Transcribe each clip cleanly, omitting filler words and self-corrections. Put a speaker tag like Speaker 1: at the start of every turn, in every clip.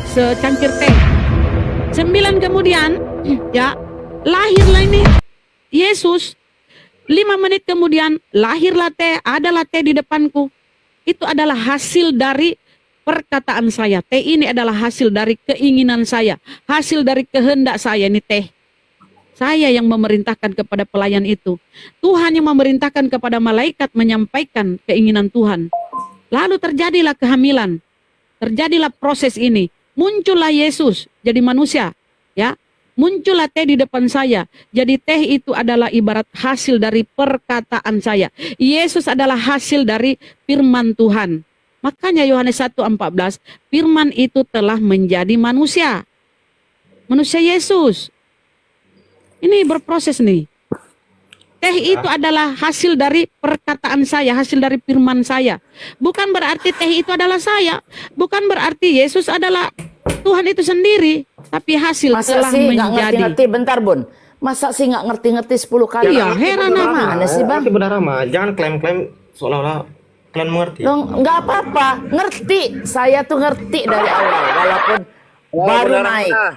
Speaker 1: secangkir teh. 9 kemudian, ya, lahirlah ini Yesus. 5 menit kemudian, lahirlah teh, adalah teh di depanku. Itu adalah hasil dari perkataan saya. Teh ini adalah hasil dari keinginan saya, hasil dari kehendak saya, ini teh. Saya yang memerintahkan kepada pelayan itu. Tuhan yang memerintahkan kepada malaikat menyampaikan keinginan Tuhan. Lalu terjadilah kehamilan. Terjadilah proses ini. Muncullah Yesus jadi manusia, ya. Muncullah teh di depan saya. Jadi teh itu adalah ibarat hasil dari perkataan saya. Yesus adalah hasil dari firman Tuhan. Makanya Yohanes 1:14, firman itu telah menjadi manusia. Manusia Yesus. Ini berproses nih. Teh itu adalah hasil dari perkataan saya, hasil dari firman saya. Bukan berarti teh itu adalah saya. Bukan berarti Yesus adalah Tuhan itu sendiri. Tapi hasil
Speaker 2: Masa
Speaker 1: telah
Speaker 2: sih nggak
Speaker 1: menjadi.
Speaker 2: ngerti-ngerti, bentar Bun. Masa sih nggak ngerti-ngerti 10 kali?
Speaker 1: Iya, heran
Speaker 2: Bagaimana
Speaker 1: apa?
Speaker 2: Mana sih Bang?
Speaker 3: Nanti benar Rama, jangan klaim-klaim seolah-olah kalian mengerti.
Speaker 2: Dong, nggak apa-apa. Ngerti. Saya tuh ngerti dari awal. Walaupun baru
Speaker 4: Benar,
Speaker 2: naik.
Speaker 4: Rama.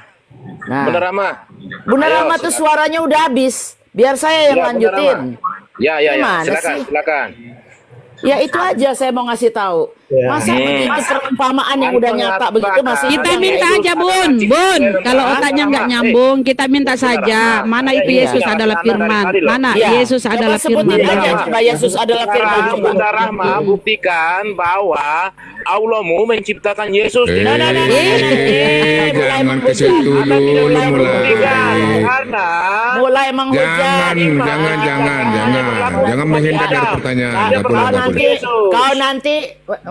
Speaker 2: Nah,
Speaker 4: Benar Rama.
Speaker 2: Bunda
Speaker 4: Ayo,
Speaker 2: Rama tuh suaranya udah habis. Biar saya yang
Speaker 4: Ya, Benar,
Speaker 2: lanjutin.
Speaker 4: Rama. Ya.
Speaker 2: Gimana
Speaker 4: Silakan,
Speaker 2: sih?
Speaker 4: silakan.
Speaker 2: Ya itu aja saya mau ngasih tahu. Masa begitu perumpamaan yang udah nyata begitu masih
Speaker 1: Kita
Speaker 2: bilang
Speaker 1: minta
Speaker 2: ya,
Speaker 1: aja Bun. Kalau otaknya nggak nyambung, kita minta saja. Mana itu
Speaker 2: Iya.
Speaker 1: Yesus adalah firman. Mana
Speaker 2: Iya.
Speaker 1: Yesus
Speaker 2: Coba
Speaker 1: adalah
Speaker 2: sebutin
Speaker 1: firman.
Speaker 2: aja coba Yesus adalah firman.
Speaker 4: Sekarang
Speaker 2: Coba.
Speaker 4: Bunda Rahma buktikan bahwa Allahmu menciptakan Yesus.
Speaker 2: Mulai
Speaker 5: Jangan ke
Speaker 2: menghujat.
Speaker 5: situ dulu
Speaker 4: Buktikan
Speaker 5: mulai.
Speaker 4: karena
Speaker 2: Mulai menghujat.
Speaker 5: Jangan menghindar dari pertanyaan. Nggak boleh, nggak boleh.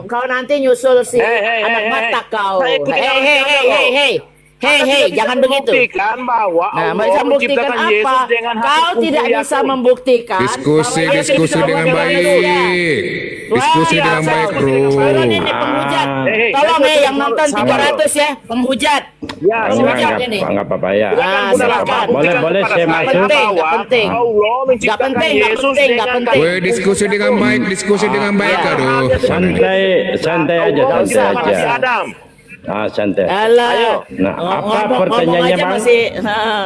Speaker 2: Kau nanti nyusul si anak mata kau. Hei, jangan begitu.
Speaker 4: Buktikan bahwa
Speaker 2: Nah,
Speaker 4: Allah
Speaker 2: bisa membuktikan
Speaker 4: menciptakan Yesus
Speaker 2: apa?
Speaker 4: dengan hati
Speaker 2: Kau tidak
Speaker 4: kumpul
Speaker 2: bisa
Speaker 4: yakin.
Speaker 2: membuktikan.
Speaker 5: Diskusi dengan baik. Diskusi dengan baik, bro.
Speaker 2: Turun ini penghujat. Tolong yang nonton 300 ya, penghujat.
Speaker 4: Ya,
Speaker 2: Penghujat
Speaker 4: silakan.
Speaker 2: ini.
Speaker 6: Nggak apa-apa ya.
Speaker 2: Nah, silakan.
Speaker 6: Boleh saya masuk.
Speaker 2: Nggak penting.
Speaker 4: Allah menciptakan
Speaker 2: penting, nggak
Speaker 4: Yesus
Speaker 2: penting, nggak
Speaker 4: dengan
Speaker 2: penting.
Speaker 5: Weh, diskusi dengan baik, aduh.
Speaker 6: Santai aja,
Speaker 2: Nggak usah,
Speaker 6: santai aja.
Speaker 4: Adam.
Speaker 6: Santai.
Speaker 2: Alah.
Speaker 6: Nah, apa
Speaker 2: Ngomong
Speaker 6: pertanyaannya,
Speaker 2: aja
Speaker 6: Bang?
Speaker 2: masih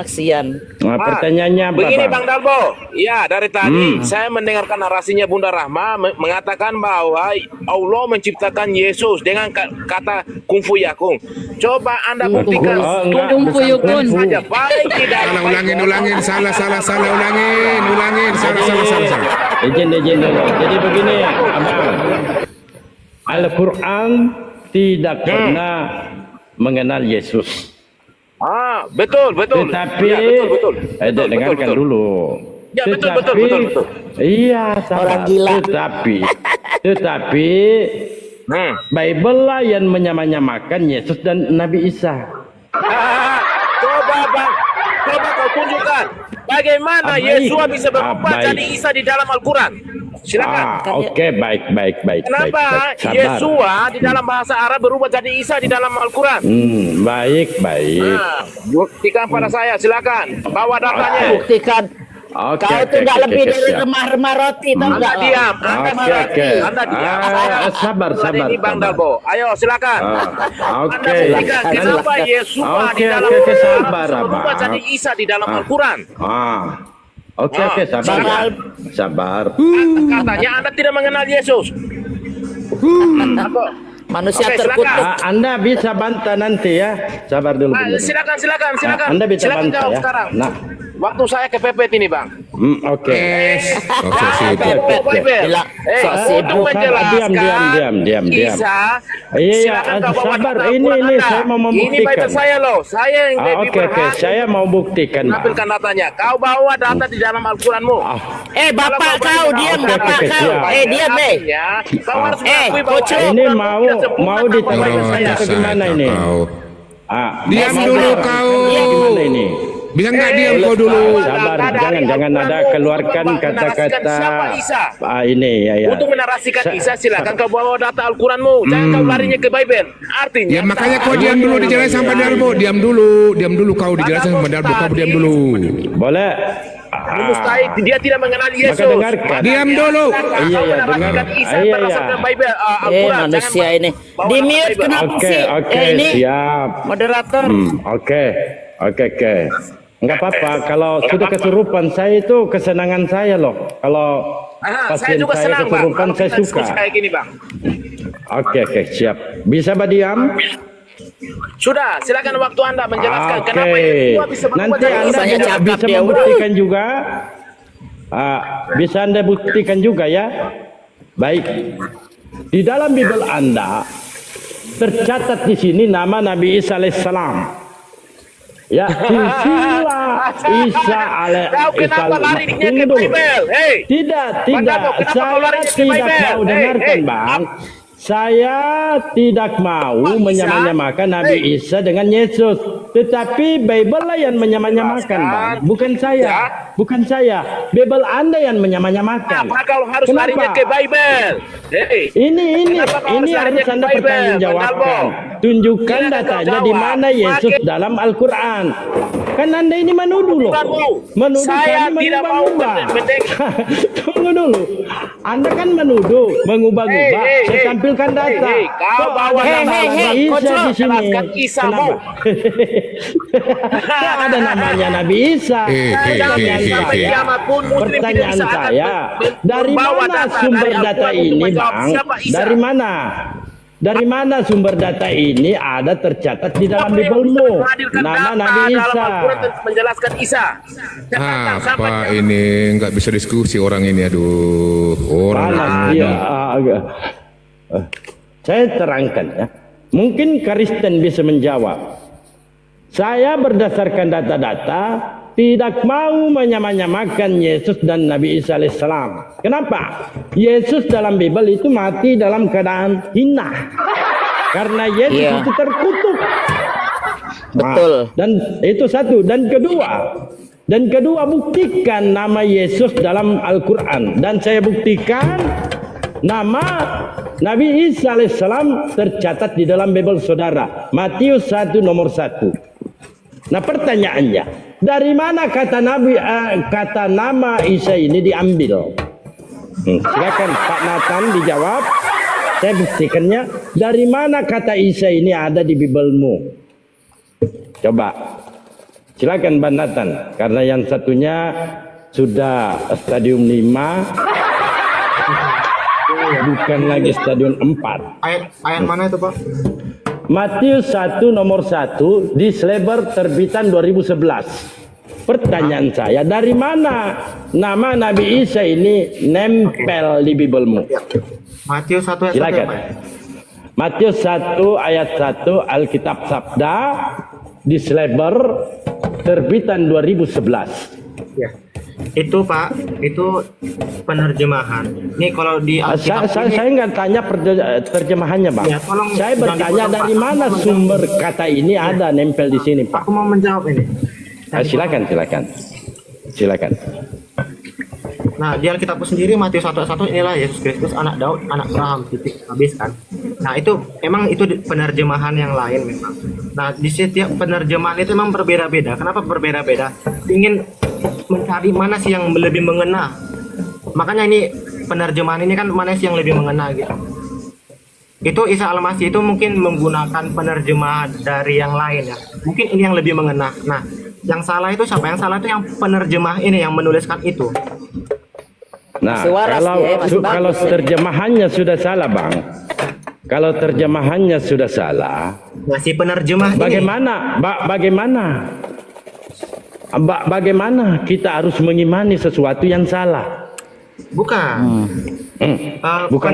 Speaker 2: kesian.
Speaker 6: Nah, pertanyaannya apa,
Speaker 4: Begini
Speaker 6: Bang?
Speaker 4: Bang Dalbo, ya dari tadi saya mendengarkan narasinya Bunda Rahma mengatakan bahwa Allah menciptakan Yesus dengan kata kung fu yakung. Coba Anda buktikan.
Speaker 6: Oh, enggak,
Speaker 1: Kung fu
Speaker 6: bukan
Speaker 1: yakun.
Speaker 6: kung fu.
Speaker 4: Saja baik tidak.
Speaker 5: Ulangin, salah, ulangin, salah.
Speaker 6: Izin dulu. Jadi begini, Abang. Al-Quran tidak pernah mengenal Yesus.
Speaker 4: Betul.
Speaker 6: Tetapi,
Speaker 4: Ya, betul.
Speaker 6: dengarkan
Speaker 4: betul.
Speaker 6: dulu.
Speaker 4: Ya, betul.
Speaker 6: Iya,
Speaker 2: Orang
Speaker 6: sabar.
Speaker 2: gila.
Speaker 6: Tetapi, Bible lah yang menyamakan Yesus dan Nabi Isa.
Speaker 4: Coba Bang, coba kau tunjukkan bagaimana Yesus bisa berubah
Speaker 6: Baik.
Speaker 4: jadi Isa di dalam Al-Quran. Silakan.
Speaker 6: Oke, baik.
Speaker 4: Kenapa
Speaker 6: Sabar.
Speaker 4: Yesua di dalam bahasa Arab berubah jadi Isa di dalam Al-Quran?
Speaker 6: Baik.
Speaker 4: Nah, buktikan pada saya, silakan. Bawa datanya.
Speaker 2: Buktikan.
Speaker 6: Oke,
Speaker 2: Kau tuh nggak lebih dari remah-remah roti, tau nggak?
Speaker 4: Anda diam. Anda
Speaker 6: Oke.
Speaker 4: Anda diam.
Speaker 6: Sabar.
Speaker 4: Ini Bang Dalbo. Ayo, silakan.
Speaker 6: Oke.
Speaker 4: Anda buktikan kenapa Yesua di dalam
Speaker 6: Oke,
Speaker 4: bahasa
Speaker 6: sabar,
Speaker 4: Arab berubah
Speaker 6: Abang.
Speaker 4: jadi Isa di dalam Al-Quran.
Speaker 6: Oke, sabar. Sabar.
Speaker 4: Katanya Anda tidak mengenal Yesus.
Speaker 2: Manusia
Speaker 4: Oke,
Speaker 2: terkutuk.
Speaker 4: silakan.
Speaker 6: Anda bisa bantah nanti ya. Sabar dulu. bentar.
Speaker 4: Silakan.
Speaker 6: Anda bisa
Speaker 4: Silakan
Speaker 6: bantah
Speaker 4: jawab
Speaker 6: ya.
Speaker 4: sekarang.
Speaker 6: Nah,
Speaker 4: Waktu saya kepepet ini, Bang.
Speaker 6: Oke.
Speaker 5: Oke, sip.
Speaker 2: Bilang, sok sibuk.
Speaker 6: Diam.
Speaker 4: Isa,
Speaker 6: Iya,
Speaker 4: silakan kau bawa
Speaker 6: sabar.
Speaker 4: data
Speaker 6: Ini
Speaker 4: Al-Quran Anda.
Speaker 6: saya mau
Speaker 4: Ini
Speaker 6: membuktikan.
Speaker 4: Bible saya loh. Saya yang lebih
Speaker 6: Oke.
Speaker 4: berhak
Speaker 6: Saya mau buktikan, Bang.
Speaker 4: menampilkan datanya. Kau bawa data di dalam Al-Quranmu.
Speaker 2: Bapak kau, diam bapak
Speaker 6: oke,
Speaker 2: kau.
Speaker 6: siap.
Speaker 2: Diam deh.
Speaker 4: Kau harus mengakui bahwa
Speaker 2: Kocok.
Speaker 6: Ini
Speaker 4: Al-Quran
Speaker 6: mau
Speaker 4: tidak sempurna
Speaker 6: mau
Speaker 4: tanpa
Speaker 6: ditarik
Speaker 4: Bible saya.
Speaker 6: atau gimana ini?
Speaker 5: Diam
Speaker 6: mau
Speaker 5: dulu
Speaker 6: ditarik
Speaker 5: kau.
Speaker 6: atau gimana ini?
Speaker 5: Bisa nggak diam kau dulu?
Speaker 6: Sabar, jangan ada keluarkan kata-kata ini ya.
Speaker 4: Untuk menarasikan Isa, silakan kau bawa data Al-Quranmu. Jangan kau larinya ke Bible. Artinya
Speaker 5: Ya makanya kau diam dulu dijelasin sama Dalbo. Diam dulu kau dijelasin sama Dalbo. Kau diam dulu.
Speaker 6: Boleh.
Speaker 4: Mustahil dia tidak mengenal Yesus.
Speaker 6: Maka dengarkan.
Speaker 5: Diam dulu.
Speaker 6: Iya, iya, dengar.
Speaker 4: Isa
Speaker 6: Iya, iya.
Speaker 4: berdasarkan Bible, Al-Quran.
Speaker 2: Manusia
Speaker 4: Jangan
Speaker 2: ini.
Speaker 4: bawa
Speaker 2: Di
Speaker 4: nama
Speaker 2: mute
Speaker 4: Bible.
Speaker 2: kenapa
Speaker 6: Oke,
Speaker 2: sih?
Speaker 6: oke,
Speaker 2: Ini
Speaker 6: siap.
Speaker 2: moderator.
Speaker 6: Oke, oke. Enggak apa-apa. Kalau sudah kesurupan, saya itu kesenangan saya loh. Kalau
Speaker 4: Saya
Speaker 6: pasien
Speaker 4: juga
Speaker 6: saya
Speaker 4: senang, Bang.
Speaker 6: kesurupan,
Speaker 4: Kalau
Speaker 6: saya
Speaker 4: kita
Speaker 6: suka.
Speaker 4: diskusi kayak gini, Bang.
Speaker 6: Oke, siap. Bisa diam?
Speaker 4: Sudah, silakan waktu Anda menjelaskan
Speaker 6: Oke.
Speaker 4: kenapa yang kedua bisa berubah
Speaker 6: Nanti
Speaker 4: dari
Speaker 6: Anda
Speaker 4: Isa.
Speaker 2: Saya
Speaker 6: juga
Speaker 2: cakap
Speaker 6: bisa
Speaker 2: dia,
Speaker 6: membuktikan juga. Bisa Anda buktikan juga ya. Baik. Di dalam Bible Anda tercatat di sini nama Nabi Isa alaihissalam. Ya, silsilah Isa
Speaker 4: Kau kenapa larinya ke
Speaker 6: Tunggu dulu.
Speaker 4: Bible? Hei.
Speaker 6: Tidak.
Speaker 4: Kenapa kau
Speaker 6: Saya
Speaker 4: larinya ke
Speaker 6: tidak
Speaker 4: Bible?
Speaker 6: mau dengarkan,
Speaker 4: Hei.
Speaker 6: Bang. Saya tidak mau
Speaker 4: Bang Isa.
Speaker 6: menyamanyamakan Nabi
Speaker 4: Hei.
Speaker 6: Isa dengan Yesus. Tetapi Bible lah yang menyamanyamakan, Bang. Bukan saya.
Speaker 4: Ya.
Speaker 6: Bukan saya. Bible Anda yang menyamanyamakan.
Speaker 4: Kenapa kau harus
Speaker 6: Kenapa?
Speaker 4: larinya ke Bible? Hei.
Speaker 6: Ini
Speaker 4: Kenapa kau harus larinya
Speaker 6: harus
Speaker 4: ke
Speaker 6: Anda
Speaker 4: Bible,
Speaker 6: pertanggungjawabkan.
Speaker 4: Bang Dalbo?
Speaker 6: Tunjukkan
Speaker 4: Silakan kau
Speaker 6: datanya
Speaker 4: jawab.
Speaker 6: di mana Yesus
Speaker 4: Pakai-
Speaker 6: dalam Al-Quran. Kan Anda ini menuduh loh. Menuduh
Speaker 4: Saya
Speaker 6: kami
Speaker 4: tidak mau
Speaker 6: mengubah-ubah.
Speaker 4: mendengar.
Speaker 6: Tunggu dulu. Anda kan menuduh, mengubah-ubah.
Speaker 4: Hei,
Speaker 6: Saya
Speaker 4: hei.
Speaker 6: tampilkan data.
Speaker 4: Hei, kau
Speaker 6: Kok
Speaker 4: bawa
Speaker 6: ada
Speaker 4: nama
Speaker 6: nama
Speaker 2: Nabi
Speaker 6: Isa
Speaker 2: Isa
Speaker 6: di sini?
Speaker 4: jelaskan Isamu.
Speaker 6: Kenapa? Kok ada namanya Nabi Isa?
Speaker 4: Sampai kiamat pun Muslim tidak
Speaker 6: Pertanyaan
Speaker 4: bisa akan
Speaker 6: saya, dari
Speaker 4: membawa
Speaker 6: mana
Speaker 4: data
Speaker 6: sumber
Speaker 4: dari
Speaker 6: data
Speaker 4: Al-Quran untuk
Speaker 6: ini,
Speaker 4: menjawab
Speaker 6: Bang?
Speaker 4: siapa Isa.
Speaker 6: Dari mana? Dari mana sumber data ini ada tercatat di dalam
Speaker 4: Apa yang bisa
Speaker 6: Bible-mu?
Speaker 4: menghadirkan
Speaker 6: Nama
Speaker 4: data
Speaker 6: Nabi
Speaker 4: dalam
Speaker 6: Isa.
Speaker 4: Al-Quran tentang menjelaskan Isa. Katakan sampai
Speaker 5: Apa
Speaker 4: kiamat.
Speaker 5: ini nggak bisa diskusi orang ini, aduh. Orang
Speaker 6: Panas dia. Saya terangkan ya. Mungkin Kristen bisa menjawab. Saya berdasarkan data-data tidak mau menyamanyamakan Yesus dan Nabi Isa alaihissalam. Kenapa? Yesus dalam Bible itu mati dalam keadaan hina. Karena Yesus
Speaker 2: Iya.
Speaker 6: itu terkutuk.
Speaker 2: Betul.
Speaker 6: Dan itu satu. Dan kedua buktikan nama Yesus dalam Al-Quran. Dan saya buktikan nama Nabi Isa alaihissalam tercatat di dalam Bible saudara. Matius 1 nomor 1. Nah pertanyaannya, dari mana kata nama Isa ini diambil? Silakan Pak Nathan dijawab. Saya buktikannya. Dari mana kata Isa ini ada di Bible-mu? Coba. Silakan Pak Nathan. Karena yang satunya sudah stadium 5. Bukan lagi stadium 4.
Speaker 3: Ayat mana itu, Pak?
Speaker 6: Matius 1 nomor 1 di Sleber terbitan 2011. Pertanyaan saya, dari mana nama Nabi Isa ini nempel di Bible-mu?
Speaker 3: Matius 1 ayat 1 ya,
Speaker 6: Silakan.
Speaker 3: Pak?
Speaker 6: Matius 1 ayat 1 Alkitab Sabda di Sleber terbitan 2011.
Speaker 3: Ya. Itu Pak, itu penerjemahan. Nih kalau di Alkitab
Speaker 6: Saya nggak tanya terjemahannya, Bang.
Speaker 3: Ya, tolong
Speaker 6: Saya
Speaker 3: jangan
Speaker 6: bertanya
Speaker 3: dipotong,
Speaker 6: dari
Speaker 3: Pak.
Speaker 6: mana
Speaker 3: Aku mau
Speaker 6: sumber kata ini ada nempel di sini, Pak.
Speaker 3: aku mau menjawab ini.
Speaker 6: Silakan.
Speaker 3: Nah, di Alkitab sendiri Matius 1 ayat 1 inilah Yesus Kristus anak Daud, anak Abraham, titik habis kan. Nah, itu emang itu penerjemahan yang lain memang. Nah, di setiap penerjemahan itu memang berbeda-beda. Kenapa berbeda-beda? Ingin mencari mana sih yang lebih mengena. Makanya ini penerjemahan ini kan mana sih yang lebih mengena gitu. Itu Isa Al-Masih itu mungkin menggunakan penerjemahan dari yang lain ya. Mungkin ini yang lebih mengena. Nah, yang salah itu siapa? Yang salah itu yang penerjemah ini yang menuliskan itu.
Speaker 6: Nah,
Speaker 2: Masih waras ya, masih
Speaker 6: kalau
Speaker 2: bagus ya.
Speaker 6: terjemahannya sudah salah, Bang. Kalau terjemahannya sudah salah,
Speaker 3: Masih penerjemah ini.
Speaker 6: bagaimana kita harus mengimani sesuatu yang salah?
Speaker 3: Bukan.
Speaker 6: Bukan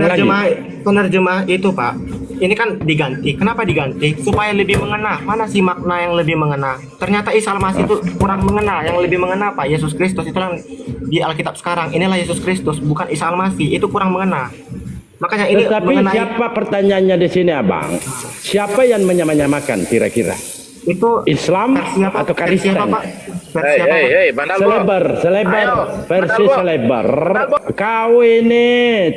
Speaker 3: Penerjemah itu Pak. Ini kan diganti. Kenapa diganti? Supaya lebih mengena. Mana sih makna yang lebih mengena? Ternyata Isa Al-Masih itu kurang mengena. Yang lebih mengena Pak Yesus Kristus itu yang di Alkitab sekarang. Inilah Yesus Kristus, bukan Isa Al-Masih. Itu kurang mengena. Makanya ini
Speaker 6: Tetapi
Speaker 3: mengenai
Speaker 6: siapa pertanyaannya di sini, Abang? Siapa yang menyamanyamakan kira-kira?
Speaker 3: itu
Speaker 6: Islam
Speaker 3: versi apa?
Speaker 6: atau
Speaker 3: Versi
Speaker 6: Kristen?
Speaker 3: apa, Pak? Versi apa, Pak?
Speaker 4: Hei, Bang Dalbo.
Speaker 6: Selebar,
Speaker 4: Ayo,
Speaker 6: versi
Speaker 4: Dalbo.
Speaker 6: selebar. Kau ini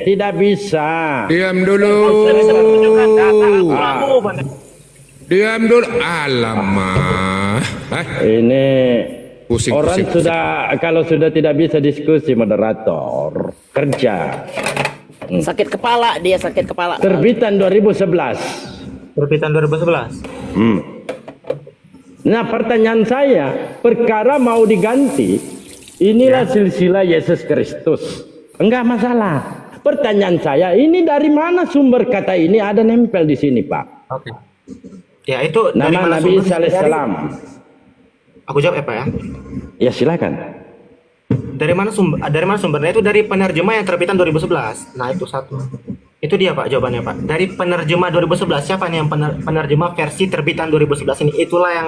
Speaker 6: tidak bisa.
Speaker 5: Diam dulu.
Speaker 4: Tunjukkan data Al-Quranmu, Bang.
Speaker 5: Diam dulu. Alamak.
Speaker 6: Ini
Speaker 5: Pusing,
Speaker 6: Orang
Speaker 5: pusing,
Speaker 6: sudah kalau sudah tidak bisa diskusi moderator kerja.
Speaker 2: Sakit kepala, dia sakit kepala.
Speaker 6: Terbitan 2011.
Speaker 3: Terbitan 2011.
Speaker 6: Nah, pertanyaan saya, perkara mau diganti, inilah silsilah Yesus Kristus. Enggak masalah. Pertanyaan saya, ini dari mana sumber kata ini ada nempel di sini, Pak?
Speaker 3: Oke. Ya itu dari
Speaker 6: Nama
Speaker 3: mana
Speaker 6: Nabi
Speaker 3: sumbernya?
Speaker 6: Isa alaihissalam.
Speaker 3: Aku jawab ya Pak ya.
Speaker 6: Ya silakan.
Speaker 3: Dari mana sumbernya? Itu dari penerjemah yang terbitan 2011. Nah itu satu. Itu dia Pak jawabannya Pak. Dari penerjemah 2011. Siapa nih yang penerjemah versi terbitan 2011 ini? Itulah yang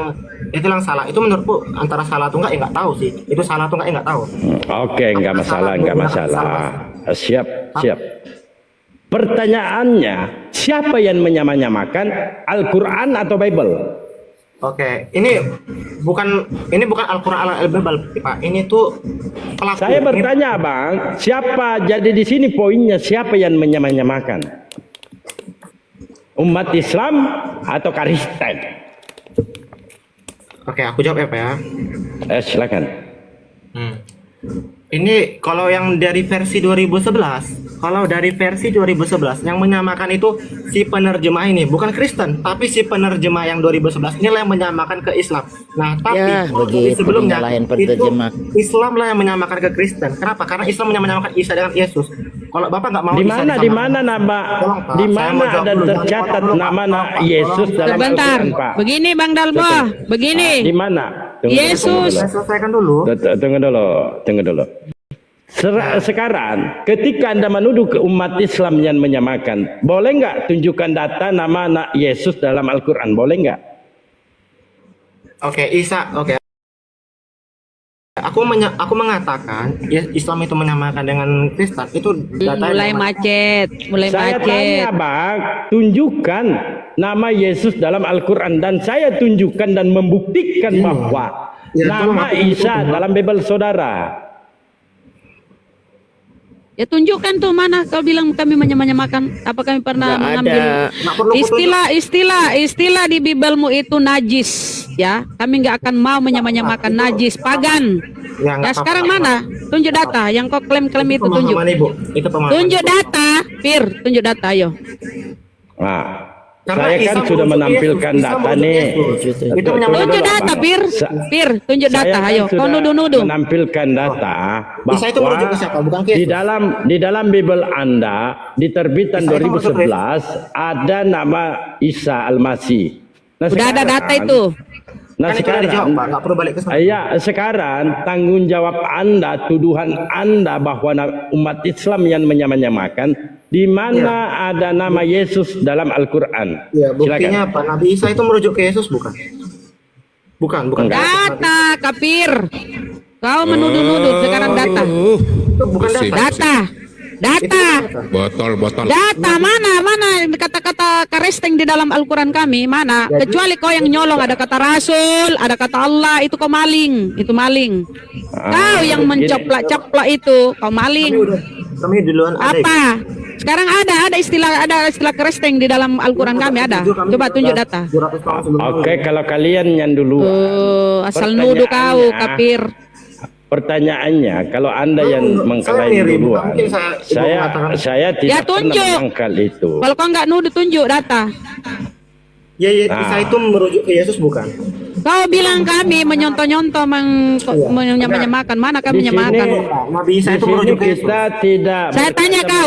Speaker 3: salah. Itu menurutku antara salah atau enggak ya enggak tahu sih. Itu salah atau enggak ya enggak tahu.
Speaker 6: Oke, enggak masalah, enggak masalah. Siap. Pertanyaannya, siapa yang menyamakan Al-Quran atau Bible?
Speaker 3: Oke, ini bukan Al-Quran al-Bible Pak. Ini tuh pelaku.
Speaker 6: Saya bertanya, Bang, siapa jadi di sini poinnya siapa yang menyamakan? Umat Islam atau Kristen?
Speaker 3: Oke, aku jawab ya Pak ya.
Speaker 6: Silakan.
Speaker 3: Ini kalau yang dari versi 2011, yang menyamakan itu si penerjemah ini, bukan Kristen, tapi si penerjemah yang 2011 inilah yang menyamakan ke Islam. Nah, tapi
Speaker 2: Ya, begitu,
Speaker 3: sebelumnya
Speaker 2: nyalahin
Speaker 3: itu
Speaker 2: penerjemah.
Speaker 3: Islam lah yang menyamakan ke Kristen. Kenapa? Karena Islam menyamakan Isa dengan Yesus. Kalau Bapak nggak mau
Speaker 6: Di
Speaker 3: Isa
Speaker 6: mana
Speaker 3: disamakan-
Speaker 6: nama
Speaker 3: Tolong, Pak,
Speaker 6: di
Speaker 3: saya mau
Speaker 6: mana
Speaker 3: jawab
Speaker 6: ada
Speaker 3: dulu.
Speaker 6: tercatat
Speaker 3: Jangan
Speaker 6: nama
Speaker 3: potong, Pak.
Speaker 6: Yesus dalam
Speaker 1: Sebentar.
Speaker 6: Al-Quran, Pak?
Speaker 1: Begini Bang Dalbo, begini.
Speaker 6: Di mana?
Speaker 1: Yesus.
Speaker 3: Saya selesaikan dulu.
Speaker 6: Tunggu dulu. Sekarang, ketika Anda menuduh ke umat Islam yang menyamakan, boleh nggak tunjukkan data nama anak Yesus dalam Al-Quran? Boleh nggak?
Speaker 3: Oke, Isa, oke. Aku mengatakan ya, Islam itu menyamakan dengan Kristen itu data
Speaker 1: Mulai
Speaker 6: Saya
Speaker 1: macet.
Speaker 6: tanya, Bang, tunjukkan nama Yesus dalam Al-Quran dan saya tunjukkan dan membuktikan bahwa nama Isa dalam Bible saudara.
Speaker 1: Ya tunjukkan tuh mana kau bilang kami menyamakan. Apa kami pernah
Speaker 2: Nggak
Speaker 1: mengambil
Speaker 2: ada.
Speaker 3: Nggak perlu
Speaker 1: istilah di Bibelmu itu najis, ya. Kami nggak akan mau menyamakan najis, pagan.
Speaker 3: Ya, nggak
Speaker 1: Ya sekarang mana? Tunjuk data yang kau klaim-klaim itu tunjuk.
Speaker 3: pemahaman Ibu. Itu pemahaman.
Speaker 1: Tunjuk data, Fir, tunjuk data ayo.
Speaker 6: Nah,
Speaker 3: Karena
Speaker 6: saya kan
Speaker 3: Islam
Speaker 6: sudah
Speaker 3: merujuk
Speaker 6: menampilkan
Speaker 3: Yesus,
Speaker 6: data
Speaker 3: Islam merujuk
Speaker 6: nih.
Speaker 3: Yesus. Itu
Speaker 6: Tunggu
Speaker 3: menyamakan
Speaker 1: Tunjuk
Speaker 6: dulu,
Speaker 1: data,
Speaker 6: Bang.
Speaker 1: Fir. Fir, tunjuk
Speaker 6: Saya
Speaker 1: data
Speaker 6: kan
Speaker 1: ayo. Kau
Speaker 6: sudah
Speaker 1: nuduh-nuduh.
Speaker 6: menampilkan data
Speaker 3: Isa itu merujuk ke siapa? Bukan ke
Speaker 6: di
Speaker 3: Yesus.
Speaker 6: dalam Bible Anda di terbitan
Speaker 3: Isa itu maksud
Speaker 6: 2011 ada nama Isa Al-Masih. Nah,
Speaker 1: Udah ada
Speaker 6: sekarang-
Speaker 1: data itu.
Speaker 6: Nah
Speaker 3: Kan itu udah dijawab,
Speaker 6: sekarang,
Speaker 3: Pak. Nggak perlu balik ke sana.
Speaker 6: iya sekarang tanggung jawab Anda, tuduhan Anda bahwa umat Islam yang menyamakan, di mana ada nama Yesus dalam Al-Quran.
Speaker 3: Ya,
Speaker 6: Silakan.
Speaker 3: buktinya apa? Nabi Isa itu merujuk ke Yesus bukan? Bukan.
Speaker 6: Enggak.
Speaker 1: Data, Kafir. Kau menuduh-nuduh sekarang data.
Speaker 3: Itu bukan
Speaker 5: Pusing.
Speaker 3: data.
Speaker 1: Data.
Speaker 5: Botol.
Speaker 1: Data mana kata-kata karesteng di dalam Al-Quran kami mana? Kecuali kau yang nyolong ada kata Rasul, ada kata Allah, itu kau maling, itu maling. Kau yang mencaplak-caplak itu, kau maling.
Speaker 3: Kami duluan ada.
Speaker 1: Apa? Sekarang ada istilah karesteng di dalam Al-Quran kami ada. Coba tunjuk data.
Speaker 3: 200 tahun sebelum
Speaker 6: Oke, kalau kalian yang dulu.
Speaker 1: Asal nuduh kau, Kafir.
Speaker 6: Pertanyaannya, kalau Anda yang mengklaim
Speaker 3: mirip.
Speaker 6: duluan,
Speaker 3: Mungkin saya
Speaker 6: saya
Speaker 1: Ya,
Speaker 6: tidak pernah
Speaker 1: tunjuk.
Speaker 6: mengangkal itu.
Speaker 1: Kalau kau nggak nuduh, tunjuk data.
Speaker 3: Ya, Isa itu merujuk ke Yesus bukan?
Speaker 1: Kau bilang kami menyontoh-nyontoh menyamakan. Mana kami
Speaker 6: Di sini-
Speaker 1: menyamakan?
Speaker 3: Nabi Isa
Speaker 6: Di
Speaker 3: itu
Speaker 6: sini
Speaker 3: merujuk ke Yesus.
Speaker 6: kita tidak.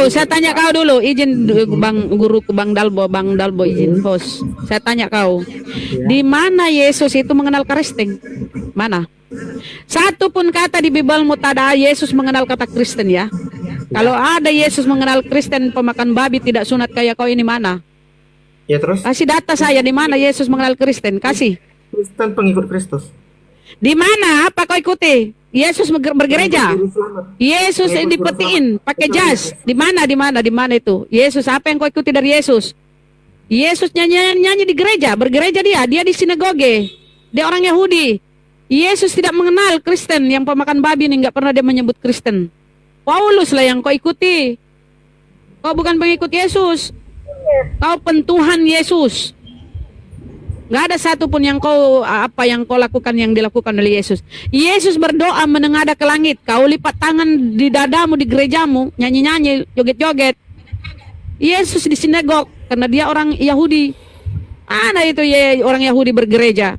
Speaker 1: Saya tanya kau dulu, izin Bang Dalbo izin host. Saya tanya kau, di mana Yesus itu mengenal Kristen? Mana? Satu pun kata di Bibelmu tak ada Yesus mengenal kata Kristen ya. Kalau ada Yesus mengenal Kristen pemakan babi tidak sunat kayak kau ini mana?
Speaker 3: Ya terus
Speaker 1: Kasih data saya di mana Yesus mengenal Kristen, kasih.
Speaker 3: Kristen pengikut Kristus.
Speaker 1: Di mana? Apa kau ikuti? Yesus bergereja. Yesus yang dipetiin pakai jas. Di mana itu? Yesus apa yang kau ikuti dari Yesus? Yesus nyanyi di gereja, bergereja dia di sinagoge. Dia orang Yahudi. Yesus tidak mengenal Kristen, yang pemakan babi ini nggak pernah dia menyebut Kristen. Paulus lah yang kau ikuti. Kau bukan pengikut Yesus. Kau pentuhan Yesus. Nggak ada satupun yang apa yang kau lakukan yang dilakukan oleh Yesus. Yesus berdoa menengadah ke langit. Kau lipat tangan di dadamu di gerejamu, nyanyi-nyanyi, joget-joget. Yesus di sinagog karena dia orang Yahudi. Mana itu orang Yahudi bergereja?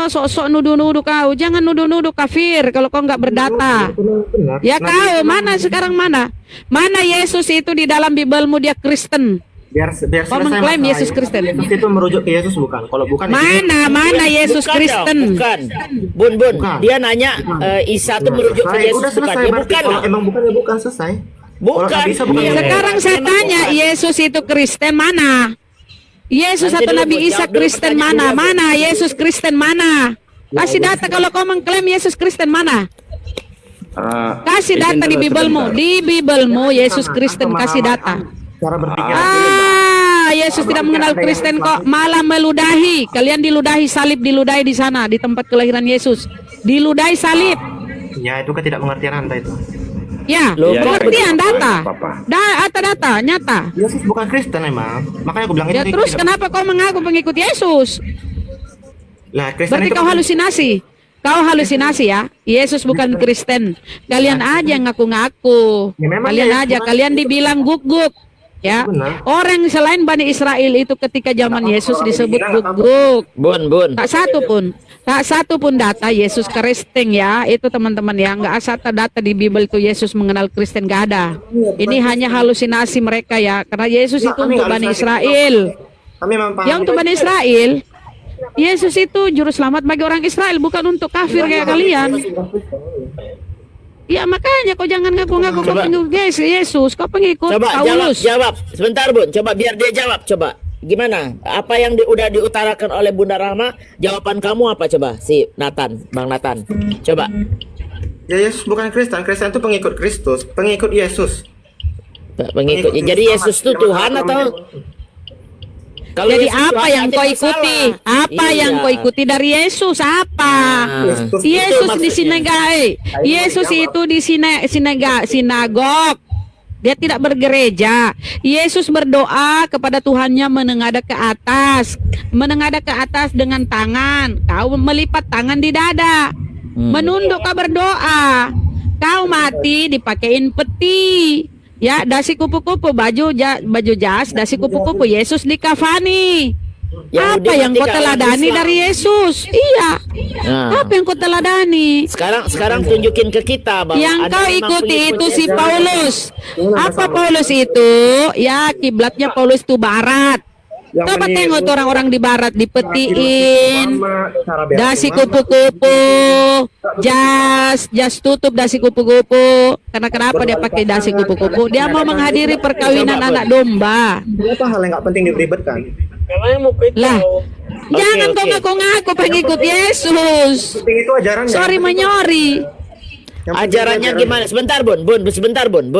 Speaker 1: Sok-sok nuduh-nuduh kau. Jangan nuduh-nuduh kafir kalau kau nggak berdata.
Speaker 3: Benar.
Speaker 1: Ya
Speaker 3: Nah,
Speaker 1: kau mana sekarang mana? Mana Yesus itu di dalam Bibelmu dia Kristen?
Speaker 3: biar
Speaker 1: Kau
Speaker 3: selesai
Speaker 1: mengklaim
Speaker 3: masalah
Speaker 1: Yesus
Speaker 3: ini.
Speaker 1: Kristen.
Speaker 3: Yesus itu merujuk ke Yesus bukan? Kalau bukan
Speaker 1: Mana Yesus
Speaker 2: Bukan
Speaker 1: Kristen?
Speaker 2: dong, bukan. Bun.
Speaker 3: Bukan.
Speaker 2: Dia nanya Isa itu merujuk ke Yesus
Speaker 3: Udah
Speaker 2: bukan?
Speaker 3: selesai
Speaker 2: Ya
Speaker 3: berarti.
Speaker 2: bukan
Speaker 3: Kalau
Speaker 2: lah.
Speaker 3: emang bukan ya bukan selesai.
Speaker 2: Bukan.
Speaker 3: Kalau nggak bisa bukan.
Speaker 2: Iya.
Speaker 1: Sekarang saya tanya Yesus itu Kristen mana? Yesus
Speaker 2: Nanti
Speaker 1: atau
Speaker 2: dulu,
Speaker 1: Nabi
Speaker 2: Bu,
Speaker 1: Isa
Speaker 2: jawab dulu
Speaker 1: Kristen
Speaker 2: pertanyaan
Speaker 1: mana?
Speaker 2: dulu, Bu.
Speaker 1: Mana Yesus Kristen mana? Kasih data kalau kau mengklaim Yesus Kristen mana? Kasih data di Bibelmu. Di Bibelmu Yesus Kristen kasih data.
Speaker 3: Cara berpikir.
Speaker 1: Yesus tidak mengenal Kristen kok, malah meludahi. Kalian diludahi, salib diludahi di sana di tempat kelahiran Yesus. Diludahi salib.
Speaker 3: Ya itu ketidakmengertian Anda itu.
Speaker 1: Ya,
Speaker 2: Loh,
Speaker 1: pengertian data. Data nyata.
Speaker 3: Yesus bukan Kristen emang. Makanya aku bilang
Speaker 1: Ya
Speaker 3: itu.
Speaker 1: terus kenapa kau mengaku pengikut Yesus?
Speaker 3: Lah Kristen
Speaker 1: Berarti
Speaker 3: itu
Speaker 1: kau halusinasi. Kau halusinasi ya. Yesus bukan Kristen. Kalian aja yang ngaku-ngaku.
Speaker 3: Ya, memang
Speaker 1: Kalian
Speaker 3: ya,
Speaker 1: aja.
Speaker 3: cuma-
Speaker 1: Kalian dibilang guk-guk. Ya.
Speaker 3: Benar.
Speaker 1: Orang selain Bani Israel itu ketika zaman Yesus disebut guk-guk.
Speaker 2: Bun.
Speaker 1: Tak satu pun data Yesus Kristen ya. Itu teman-teman ya. Nggak ada data di Bible itu Yesus mengenal Kristen. Nggak ada. Ini hanya halusinasi mereka ya. Karena Yesus
Speaker 3: Nah,
Speaker 1: itu
Speaker 3: kami
Speaker 1: untuk
Speaker 3: nggak
Speaker 1: Bani
Speaker 3: halusinasi.
Speaker 1: Israel.
Speaker 3: Kami memang paham.
Speaker 1: Ya untuk Bani Israel. Yesus itu juru selamat bagi orang Israel, bukan untuk kafir kayak kalian. Ya makanya kau jangan ngaku-ngaku kau
Speaker 2: Coba.
Speaker 1: pengikut Yesus, kau pengikut
Speaker 2: Coba
Speaker 1: Paulus.
Speaker 2: jawab. Sebentar Bun, coba biar dia jawab coba. Gimana? Apa yang udah diutarakan oleh Bunda Rahma? Jawaban kamu apa coba? Si Nathan, Bang Nathan. Coba.
Speaker 3: Ya Yesus bukan Kristen. Kristen itu pengikut Kristus, pengikut Yesus.
Speaker 2: Pengikut. Jadi Yesus itu Tuhan atau? Kalau
Speaker 1: Jadi
Speaker 2: Yesus
Speaker 1: apa
Speaker 2: Tuhan,
Speaker 1: yang
Speaker 2: nanti
Speaker 1: kau
Speaker 2: masalah.
Speaker 1: ikuti? Apa
Speaker 2: Iya.
Speaker 1: yang kau ikuti dari Yesus? Apa?
Speaker 3: Kristus itu
Speaker 1: Yesus di
Speaker 2: maksudnya.
Speaker 1: Yesus itu di sinagog. Dia tidak bergereja. Yesus berdoa kepada Tuhannya menengadah ke atas. Menengadah ke atas dengan tangan. Kau melipat tangan di dada. Menunduk kau berdoa. Kau mati dipakein peti. Ya, dasi kupu-kupu, baju jas, dasi kupu-kupu. Yesus dikafani.
Speaker 2: Yahudi
Speaker 1: Apa yang
Speaker 2: berarti
Speaker 1: kau
Speaker 2: kalau
Speaker 1: teladani
Speaker 2: Islam.
Speaker 1: dari Yesus? Iya.
Speaker 2: Nah.
Speaker 1: Apa yang kau teladani?
Speaker 2: Sekarang tunjukin ke kita, Bang.
Speaker 1: Yang
Speaker 2: Anda
Speaker 1: kau
Speaker 2: memang
Speaker 1: ikuti
Speaker 2: pengikut
Speaker 1: itu si
Speaker 2: Yesus.
Speaker 1: Paulus. Apa Paulus itu? Ya, kiblatnya Paulus itu barat.
Speaker 3: Yang
Speaker 1: Coba
Speaker 3: meniru
Speaker 1: tengok tuh orang-orang di barat dipetiin.
Speaker 3: cara beres
Speaker 1: Dasi
Speaker 3: rumah.
Speaker 1: kupu-kupu, jas tutup dasi kupu-kupu. Karena kenapa dia pakai dasi kupu-kupu? Dia mau menghadiri perkawinan anak domba.
Speaker 3: Kenapa hal yang nggak penting diberibetkan?
Speaker 1: Lah, jangan
Speaker 2: oke.
Speaker 1: kau ngaku-ngaku pengikut Yesus.
Speaker 3: Penting itu ajaran.
Speaker 1: Sorry menyori.
Speaker 2: Ajarannya gimana? Sebentar, Bun. Sebentar, Bun.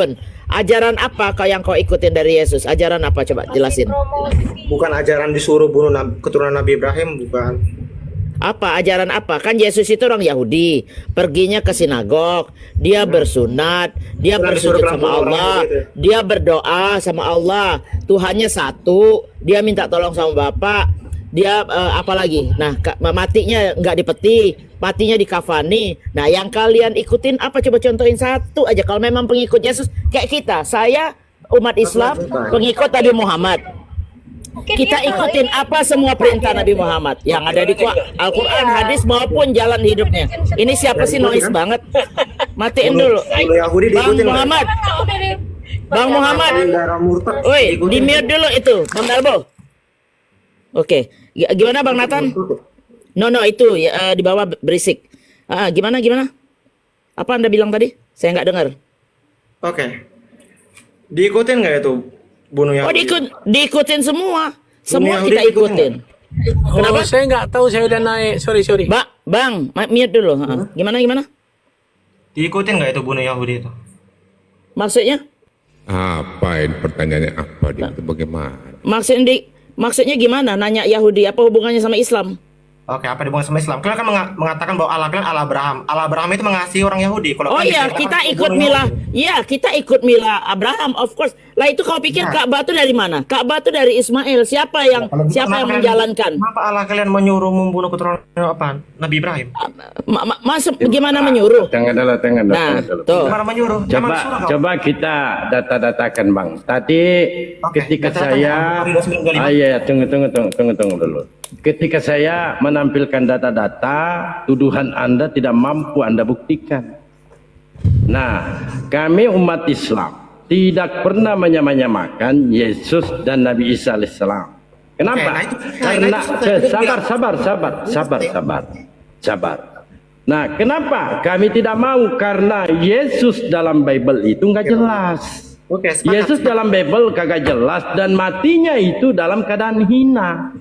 Speaker 2: Ajaran apa yang kau ikutin dari Yesus? Ajaran apa? Coba jelasin.
Speaker 3: Bukan ajaran disuruh bunuh keturunan Nabi Ibrahim, bukan.
Speaker 2: Apa? Ajaran apa? Kan Yesus itu orang Yahudi. Perginya ke sinagog. Dia bersunat. Dia
Speaker 3: Bukan
Speaker 2: bersujud
Speaker 3: disuruh
Speaker 2: sama
Speaker 3: kelompok orang
Speaker 2: Allah.
Speaker 3: gitu.
Speaker 2: Dia berdoa sama Allah. Tuhannya satu. Dia minta tolong sama Bapak. Dia apa lagi? Nah, matinya nggak di peti. Matinya di kafani. Nah, yang kalian ikutin apa? Coba contohin satu aja. Kalau memang pengikut Yesus kayak kita. Saya umat Islam, pengikut Nabi Muhammad. Kita ikutin apa semua perintah Nabi Muhammad yang ada di Al-Quran, hadis maupun jalan hidupnya. Ini siapa sih noise banget? Matiin dulu.
Speaker 3: Kalau Yahudi
Speaker 2: Bang
Speaker 3: diikutin,
Speaker 2: Muhammad. Bang Muhammad.
Speaker 3: Darah murtad.
Speaker 2: Woi, di mute dulu itu, Bang Darbo. Oke, gimana Bang Nathan? No, itu ya, di bawah berisik. Gimana? Apa Anda bilang tadi? Saya nggak dengar.
Speaker 3: Oke. Diikutin nggak itu bunuh
Speaker 2: Oh,
Speaker 3: Yahudi?
Speaker 2: diikutin semua. Semua
Speaker 3: Yahudi
Speaker 2: kita
Speaker 3: diikutin
Speaker 2: ikutin.
Speaker 7: Kenapa? Saya nggak tahu, saya udah naik. Sorry.
Speaker 2: Bang, mute dulu. Gimana?
Speaker 3: Diikutin nggak itu bunuh Yahudi itu?
Speaker 2: Maksudnya?
Speaker 5: Apa ini pertanyaannya apa dia itu bagaimana?
Speaker 2: Maksudnya gimana? Nanya Yahudi apa hubungannya sama Islam?
Speaker 3: Oke, apa dihubungkan sama Islam? Kalian kan mengatakan bahwa Allah kalian Allah Abraham. Allah Abraham itu mengasihi orang Yahudi. Kalau
Speaker 2: Oh
Speaker 3: kalian
Speaker 2: iya,
Speaker 3: dikatakan
Speaker 2: kita ikut
Speaker 3: membunuh
Speaker 2: milah.
Speaker 3: Yahudi.
Speaker 2: Iya, kita ikut milah Abraham, of course. Lah itu kau pikir
Speaker 3: Nah.
Speaker 2: Ka'bah itu dari mana? Ka'bah itu dari Ismail. Siapa yang
Speaker 3: Kalau gitu,
Speaker 2: siapa yang
Speaker 3: kenapa kalian-
Speaker 2: menjalankan?
Speaker 3: Kenapa Allah kalian menyuruh membunuh keturunan apa? Nabi Ibrahim.
Speaker 2: Masa gimana menyuruh?
Speaker 6: Tengah dulu, tengah dulu.
Speaker 2: Nah,
Speaker 6: tengah dulu.
Speaker 2: tuh.
Speaker 3: Gimana menyuruh? Emang
Speaker 6: Coba
Speaker 3: surah kau?
Speaker 6: coba kita data-datakan Bang. Tadi
Speaker 3: Oke,
Speaker 6: ketika
Speaker 3: data-datanya,
Speaker 6: saya
Speaker 3: Koridor 925.
Speaker 6: iya tunggu dulu. Ketika saya menampilkan data-data, tuduhan Anda tidak mampu Anda buktikan. Nah, kami umat Islam tidak pernah menyamakan Yesus dan Nabi Isa alaihissalam. Kenapa?
Speaker 3: Oke, nah itu-
Speaker 6: Karena
Speaker 3: nah itu
Speaker 6: sabar. Nah, kenapa kami tidak mau? Karena Yesus dalam Bible itu nggak jelas.
Speaker 3: Oke, sepakat.
Speaker 6: Yesus dalam Bible kagak jelas dan matinya itu dalam keadaan hina.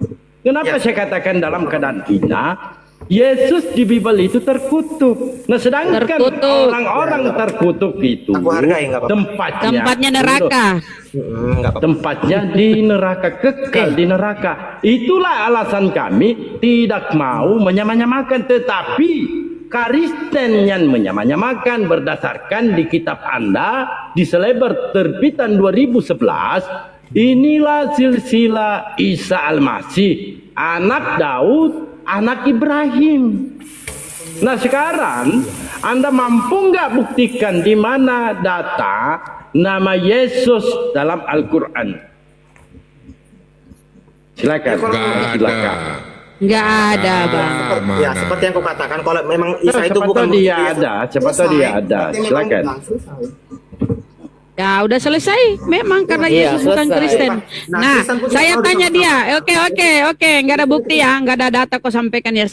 Speaker 6: Kenapa
Speaker 3: Ya.
Speaker 6: saya katakan dalam keadaan hina? Yesus di Bible itu terkutuk. Nah, sedangkan
Speaker 1: Terkutuk.
Speaker 6: orang-orang terkutuk itu
Speaker 3: Aku hargai, nggak apa-apa.
Speaker 1: Tempatnya neraka.
Speaker 3: Nggak apa-apa.
Speaker 6: Tempatnya di neraka, kekal di neraka. Itulah alasan kami tidak mau menyamanyamakan, tetapi Kristen yang menyamanyamakan berdasarkan di kitab Anda di selebar terbitan 2011, inilah silsilah Isa Al-Masih, anak Daud, anak Ibrahim. Nah, sekarang Anda mampu nggak buktikan di mana data nama Yesus dalam Al-Quran? Silakan.
Speaker 5: Gak
Speaker 6: Silakan.
Speaker 5: ada.
Speaker 1: Nggak ada, Bang.
Speaker 3: Ya, seperti yang aku katakan, kalau memang Isa itu
Speaker 6: Siapa
Speaker 3: bukan
Speaker 6: tahu dia
Speaker 3: bukti Yesus,
Speaker 6: ada, siapa tahu
Speaker 3: selesai.
Speaker 6: dia ada.
Speaker 3: Berarti memang
Speaker 6: Silakan.
Speaker 3: bukan, selesai.
Speaker 1: Ya udah selesai. Memang karena
Speaker 2: Iya,
Speaker 1: Yesus bukan
Speaker 2: selesai.
Speaker 1: Kristen.
Speaker 3: Nah,
Speaker 1: Nah,
Speaker 3: Kristen pun
Speaker 1: saya
Speaker 3: tahu
Speaker 1: tanya
Speaker 3: di
Speaker 1: dia. Oke, nggak ada bukti ya, nggak ada data kau sampaikan ya.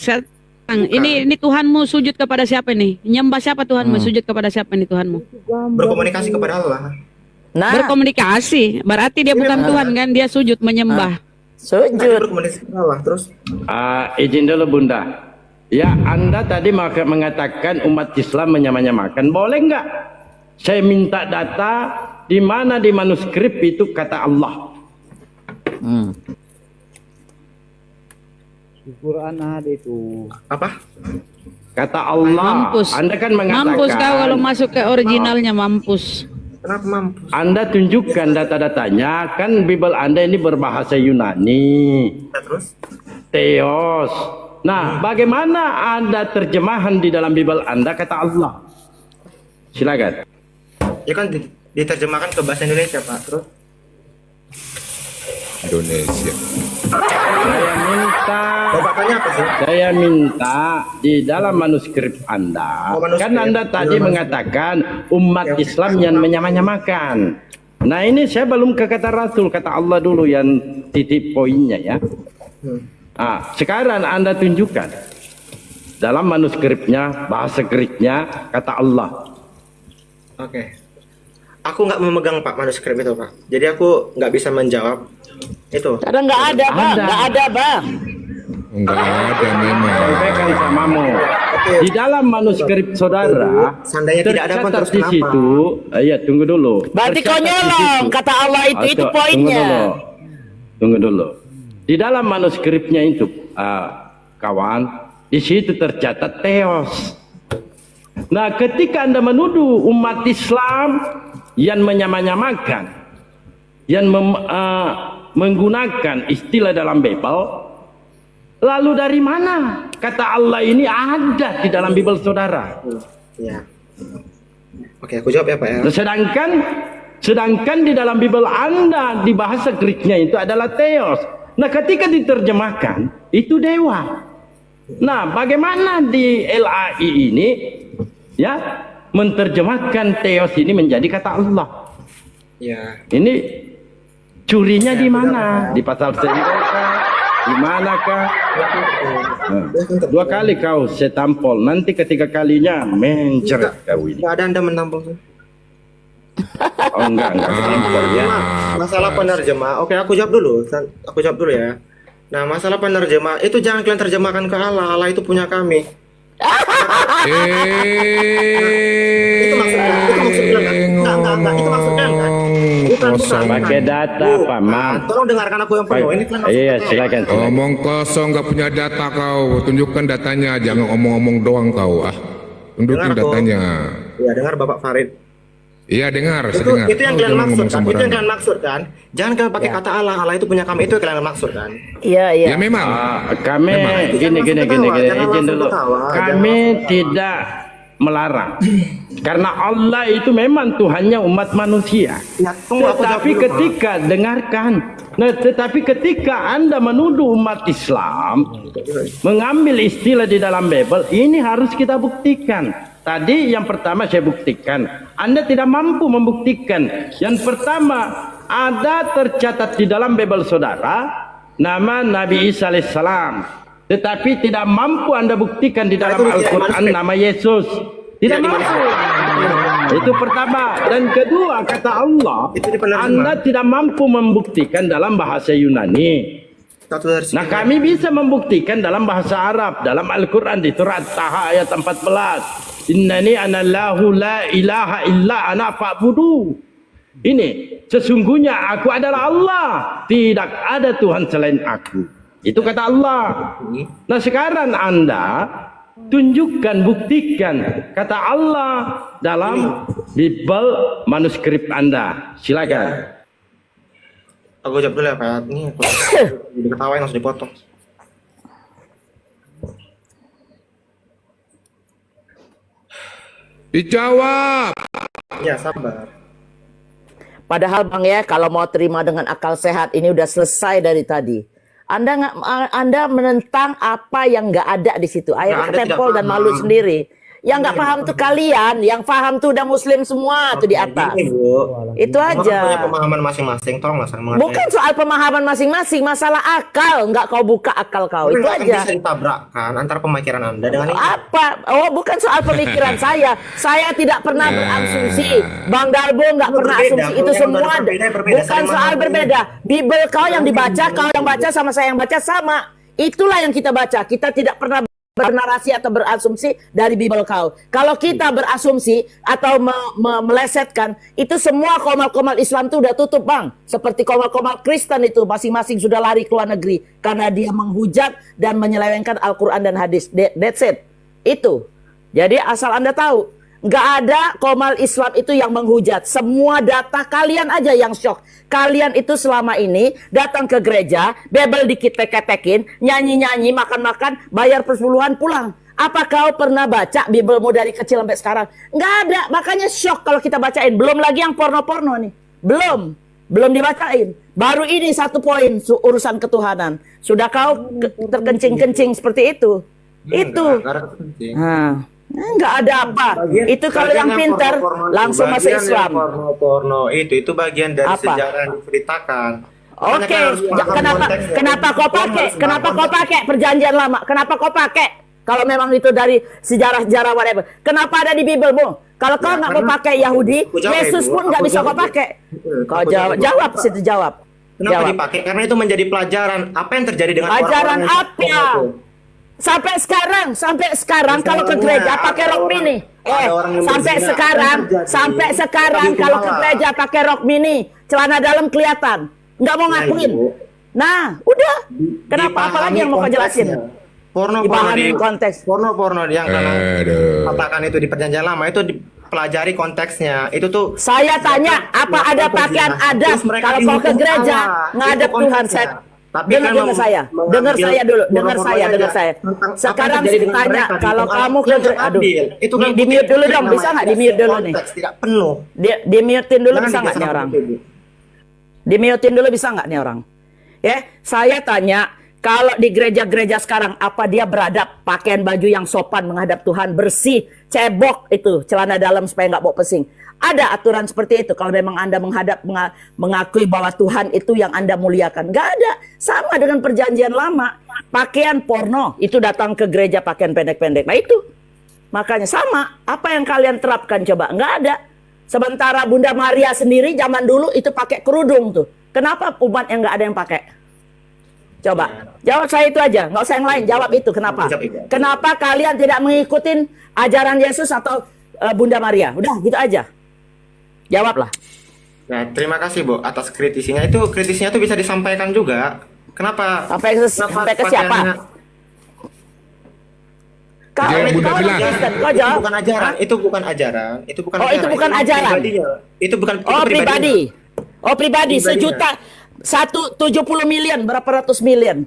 Speaker 1: Ini Tuhanmu sujud kepada siapa nih? Nyembah siapa Tuhanmu? Sujud kepada siapa nih Tuhanmu?
Speaker 3: Berkomunikasi kepada Allah.
Speaker 2: Nah,
Speaker 1: Berkomunikasi. Berarti dia bukan Tuhan kan? Dia sujud menyembah.
Speaker 3: Tadi
Speaker 2: sujud.
Speaker 3: berkomunikasi kepada Allah, terus
Speaker 6: Izin dulu Bunda. Ya, Anda tadi mengatakan umat Islam menyamanyamakan. Boleh nggak? Saya minta data di mana di manuskrip itu kata Allah.
Speaker 3: apa?
Speaker 6: Kata Allah.
Speaker 1: Mampus.
Speaker 6: Anda kan mengatakan.
Speaker 1: Mampus kau kalau masuk ke originalnya, mampus.
Speaker 3: Kenapa mampus?
Speaker 6: Anda tunjukkan data-datanya. Kan Bible Anda ini berbahasa Yunani.
Speaker 3: Ya, terus?
Speaker 6: Theos. Nah, bagaimana Anda terjemahan di dalam Bible Anda kata Allah? Silakan.
Speaker 3: Ya kan diterjemahkan ke bahasa Indonesia, Pak. Terus?
Speaker 5: Indonesia.
Speaker 6: Saya minta
Speaker 3: Bapak tanya apa sih?
Speaker 6: Saya minta di dalam manuskrip Anda,
Speaker 3: Oh, manuskrip.
Speaker 6: kan Anda tadi
Speaker 3: Manuskrip.
Speaker 6: mengatakan umat
Speaker 3: Ya,
Speaker 6: Islam yang menyamanyamakan. Nah, ini saya belum ke kata Rasul, kata Allah dulu yang titik poinnya ya. Nah, sekarang Anda tunjukkan dalam manuskripnya, bahasa Greeknya, kata Allah.
Speaker 3: Oke. Aku nggak memegang Pak manuskrip itu, Pak. Jadi aku nggak bisa menjawab itu.
Speaker 2: Karena nggak ada, Bang.
Speaker 6: Ada.
Speaker 2: Nggak ada, Bang.
Speaker 5: Enggak ada memang.
Speaker 6: Sampaikan samamu. Di dalam manuskrip saudara,
Speaker 3: Seandainya tidak ada, Pak,
Speaker 6: tercatat
Speaker 3: terus
Speaker 6: di
Speaker 3: kenapa?
Speaker 6: situ, iya tunggu dulu.
Speaker 2: Berarti kau
Speaker 6: Tercatat di
Speaker 2: nyolong.
Speaker 6: situ.
Speaker 2: Kata Allah itu
Speaker 6: Tunggu
Speaker 2: poinnya.
Speaker 6: dulu. Tunggu dulu. Di dalam manuskripnya itu, kawan, di situ tercatat Theos. Nah, ketika Anda menuduh umat Islam yang menyamanyamakan, yang menggunakan istilah dalam Bible, lalu dari mana kata Allah ini ada di dalam Bible saudara?
Speaker 3: Ya. Oke, aku jawab ya, Pak ya.
Speaker 6: Sedangkan di dalam Bible Anda di bahasa Greeknya itu adalah Theos. Nah, ketika diterjemahkan itu dewa. Nah, bagaimana di LAI ini ya menerjemahkan Theos ini menjadi kata Allah?
Speaker 3: Ya.
Speaker 6: Ini curinya di mana? Di pasal 9 kah? Di manakah? Dua kali kau saya tampol. Nanti ketiga kalinya mencret kau ini.
Speaker 3: Nggak ada Anda menampung.
Speaker 6: Oh enggak tampol ya.
Speaker 3: Masalah penerjemah. Oke, aku jawab dulu. Aku jawab dulu ya. Nah, masalah penerjemah itu jangan kalian terjemahkan ke Allah. Allah itu punya kami. Itu maksudnya kan? Enggak, itu maksudnya kan?
Speaker 5: kosong.
Speaker 6: Pakai data, Pak Mam.
Speaker 3: Tolong dengarkan aku yang penuh. Ini kan
Speaker 6: Iya, silakan.
Speaker 5: Omong kosong, nggak punya data kau. Tunjukkan datanya, jangan omong-omong doang kau. Tunjukin
Speaker 3: Dengar, Bro.
Speaker 5: datanya.
Speaker 3: Ya, dengar Bapak Farid.
Speaker 5: Iya dengar, saya
Speaker 3: Itu
Speaker 5: dengar.
Speaker 3: yang
Speaker 5: Kau
Speaker 3: kalian
Speaker 5: jangan
Speaker 3: maksud
Speaker 5: ngomong
Speaker 3: kan? Itu yang
Speaker 5: sembarangan.
Speaker 3: kalian maksud kan? Jangan kalian pakai kata Allah. Allah itu punya kami, itu yang kalian maksud kan?
Speaker 2: Iya, iya.
Speaker 5: Ya memang.
Speaker 6: Kami gini,
Speaker 3: Jangan langsung
Speaker 6: dulu.
Speaker 3: ketawa,
Speaker 6: Kami tidak melarang. Karena Allah itu memang Tuhannya umat manusia.
Speaker 3: Ya, tunggu aku jawab
Speaker 6: Tetapi
Speaker 3: dulu,
Speaker 6: ketika dengarkan, tetapi ketika Anda menuduh umat Islam mengambil istilah di dalam Bible, ini harus kita buktikan. Tadi yang pertama saya buktikan, Anda tidak mampu membuktikan. Yang pertama, ada tercatat di dalam Bible saudara nama Nabi Isa alaihissalam, tetapi tidak mampu Anda buktikan di dalam
Speaker 3: itu tidak
Speaker 6: Al-Quran
Speaker 3: manuskrip.
Speaker 6: nama Yesus. Tidak mampu. Itu pertama. Dan kedua, kata Allah,
Speaker 3: Itu di penerjemah.
Speaker 6: Anda tidak mampu membuktikan dalam bahasa Yunani.
Speaker 3: Satu dari
Speaker 6: Nah,
Speaker 3: sini.
Speaker 6: kami bisa membuktikan dalam bahasa Arab, dalam Al-Quran di surat Taha ayat 14. Innani anallahu la ilaha illa ana fa'budu. Ini, sesungguhnya aku adalah Allah, tidak ada Tuhan selain aku. Itu kata Allah. Nah, sekarang Anda tunjukkan, buktikan kata Allah dalam Bible manuskrip Anda. Silakan.
Speaker 3: Aku jawab dulu ya Pak. Ini aku diketawain langsung dipotong.
Speaker 5: Dijawab.
Speaker 3: Ya sabar.
Speaker 2: Padahal Bang ya, kalau mau terima dengan akal sehat, ini udah selesai dari tadi. Anda menentang apa yang nggak ada di situ. Akhirnya
Speaker 3: Anda tidak
Speaker 2: ketempol dan malu
Speaker 3: paham.
Speaker 2: sendiri. Yang nggak paham tuh kalian, yang paham tuh udah Muslim semua tuh di atas.
Speaker 3: Gini, Bu.
Speaker 2: Itu
Speaker 3: Semua kan
Speaker 2: aja.
Speaker 3: punya pemahaman masing-masing. Tolonglah saling mengerti.
Speaker 2: Bukan soal pemahaman masing-masing, masalah akal. Nggak kau buka akal kau,
Speaker 3: Tapi
Speaker 2: itu
Speaker 3: nggak akan
Speaker 2: aja.
Speaker 3: bisa ditabrakkan antara pemikiran Anda dengan ini.
Speaker 2: Apa? Oh, bukan soal pemikiran saya. Saya tidak pernah berasumsi. Bang Darbo nggak
Speaker 3: Itu
Speaker 2: pernah
Speaker 3: berbeda.
Speaker 2: asumsi. Itu
Speaker 3: Kalau yang
Speaker 2: semua
Speaker 3: berbeda.
Speaker 2: bukan
Speaker 3: Saling
Speaker 2: soal
Speaker 3: memahami.
Speaker 2: berbeda. Bible kau yang dibaca, kau yang baca sama saya yang baca sama. Itulah yang kita baca. Kita tidak pernah bernarasi atau berasumsi dari Bible kau. Kalau kita berasumsi atau melesetkan, itu semua komal-komal Islam itu udah tutup Bang. Seperti komal-komal Kristen itu masing-masing sudah lari ke luar negeri karena dia menghujat dan menyelewengkan Al-Quran dan hadis. That's it. Itu. Jadi asal Anda tahu, nggak ada komal Islam itu yang menghujat. Semua data kalian aja yang shock. Kalian itu selama ini datang ke gereja, Bible diketek-ketekin, nyanyi-nyanyi, makan-makan, bayar persepuluhan pulang. Apa kau pernah baca Biblemu dari kecil sampai sekarang? Nggak ada. Makanya shock kalau kita bacain. Belum lagi yang porno-porno nih. Belum dibacain. Baru ini satu poin urusan ketuhanan. Sudah kau terkencing-kencing seperti itu. Itu. Nah. Enggak ada apa. Itu kalau yang pintar langsung masuk Islam.
Speaker 3: Porno itu bagian dari
Speaker 2: Apa?
Speaker 3: sejarah yang diceritakan.
Speaker 2: Oke, kenapa kau pakai? Kenapa kau pakai perjanjian lama? Kenapa kau pakai? Kalau memang itu dari sejarah-sejarah whatever. Kenapa ada di Biblemu? Kalau kau nggak mau pakai Yahudi, Yesus pun nggak bisa kau pakai. Kau jawab situ jawab.
Speaker 3: Kenapa dipakai? Karena itu menjadi pelajaran. Apa yang terjadi dengan
Speaker 2: Pelajaran
Speaker 3: orang-orang yang
Speaker 2: apa?
Speaker 3: itu?
Speaker 2: Sampai sekarang kalau ke gereja pakai rok mini. Sampai sekarang kalau ke gereja pakai rok mini, celana dalam kelihatan. Nggak mau ngakuin. Nah, udah. Kenapa? Apalagi yang mau kau jelasin? Dipahami konteks.
Speaker 3: Porno yang
Speaker 5: Aduh.
Speaker 3: katakan itu di perjanjian lama itu dipelajari konteksnya. Itu tuh
Speaker 2: Saya tanya, apa ada pakaian adat kalau kau ke gereja ngadep Tuhan? Dengar saya, dengar saya dulu, dengar saya. Sekarang tanya, kalau kamu ke gereja, aduh, di mute dulu dong, bisa nggak di mute dulu nih?
Speaker 3: Tidak penuh.
Speaker 2: Di mutein dulu bisa nggak nih orang? Di mutein dulu bisa nggak nih orang? Ya, saya tanya, kalau di gereja-gereja sekarang, apa dia beradab, pakaian baju yang sopan menghadap Tuhan, bersih, cebok itu, celana dalam supaya nggak bau pesing. Ada aturan seperti itu kalau memang Anda mengakui bahwa Tuhan itu yang Anda muliakan. Nggak ada. Sama dengan perjanjian lama. Pakaian porno, itu datang ke gereja pakaian pendek-pendek. Nah itu. Makanya sama. Apa yang kalian terapkan coba? Nggak ada. Sementara Bunda Maria sendiri zaman dulu itu pakai kerudung tuh. Kenapa umat yang nggak ada yang pakai? Coba. Jawab saya itu aja. Nggak usah yang lain. Jawab itu. Kenapa? Kenapa kalian tidak mengikuti ajaran Yesus atau Bunda Maria? Udah gitu aja. Jawablah.
Speaker 3: Nah, terima kasih Bu atas kritisnya. Itu kritisnya tuh bisa disampaikan juga. Kenapa?
Speaker 2: Sampai ke siapa?
Speaker 5: Jadi yang Bunda bilang.
Speaker 3: Itu bukan ajaran, itu bukan ajaran, itu bukan
Speaker 2: Oh,
Speaker 3: ajaran.
Speaker 2: itu bukan ajaran.
Speaker 3: Pribadinya. Itu bukan itu
Speaker 2: Oh, pribadi. Oh, pribadi.
Speaker 3: Pribadinya.
Speaker 2: 170 million, berapa ratus million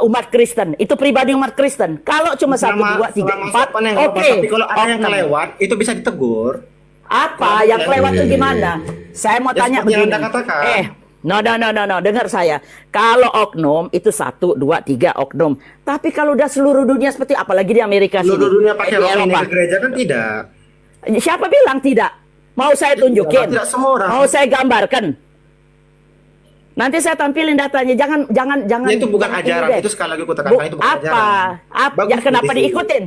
Speaker 2: umat Kristen. Itu pribadi umat Kristen. Kalau cuma 1, 2, 3, 4, oke.
Speaker 3: Tapi kalau ada yang kelewat, itu bisa ditegur.
Speaker 2: Apa yang kelewat itu gimana? Saya mau
Speaker 3: Ya,
Speaker 2: tanya
Speaker 3: seperti yang
Speaker 2: begini.
Speaker 3: Anda katakan.
Speaker 2: No, dengar saya. Kalau oknum itu 1, 2, 3 oknum. Tapi kalau udah seluruh dunia seperti apalagi di Amerika sini,
Speaker 3: Seluruh dunia pakai
Speaker 2: di
Speaker 3: rok ini
Speaker 2: Eropa.
Speaker 3: ke gereja kan tidak.
Speaker 2: Siapa bilang tidak? Mau saya tunjukin?
Speaker 3: Tidak semua orang.
Speaker 2: Mau saya gambarkan? Nanti saya tampilin datanya. Jangan.
Speaker 3: Ya, itu bukan
Speaker 2: jangan
Speaker 3: ajaran.
Speaker 2: ini deh.
Speaker 3: Itu sekali lagi kutakan itu bukan ajaran.
Speaker 2: Apa?
Speaker 3: Bagus,
Speaker 2: Ya, kenapa
Speaker 3: Bu,
Speaker 2: diikutin?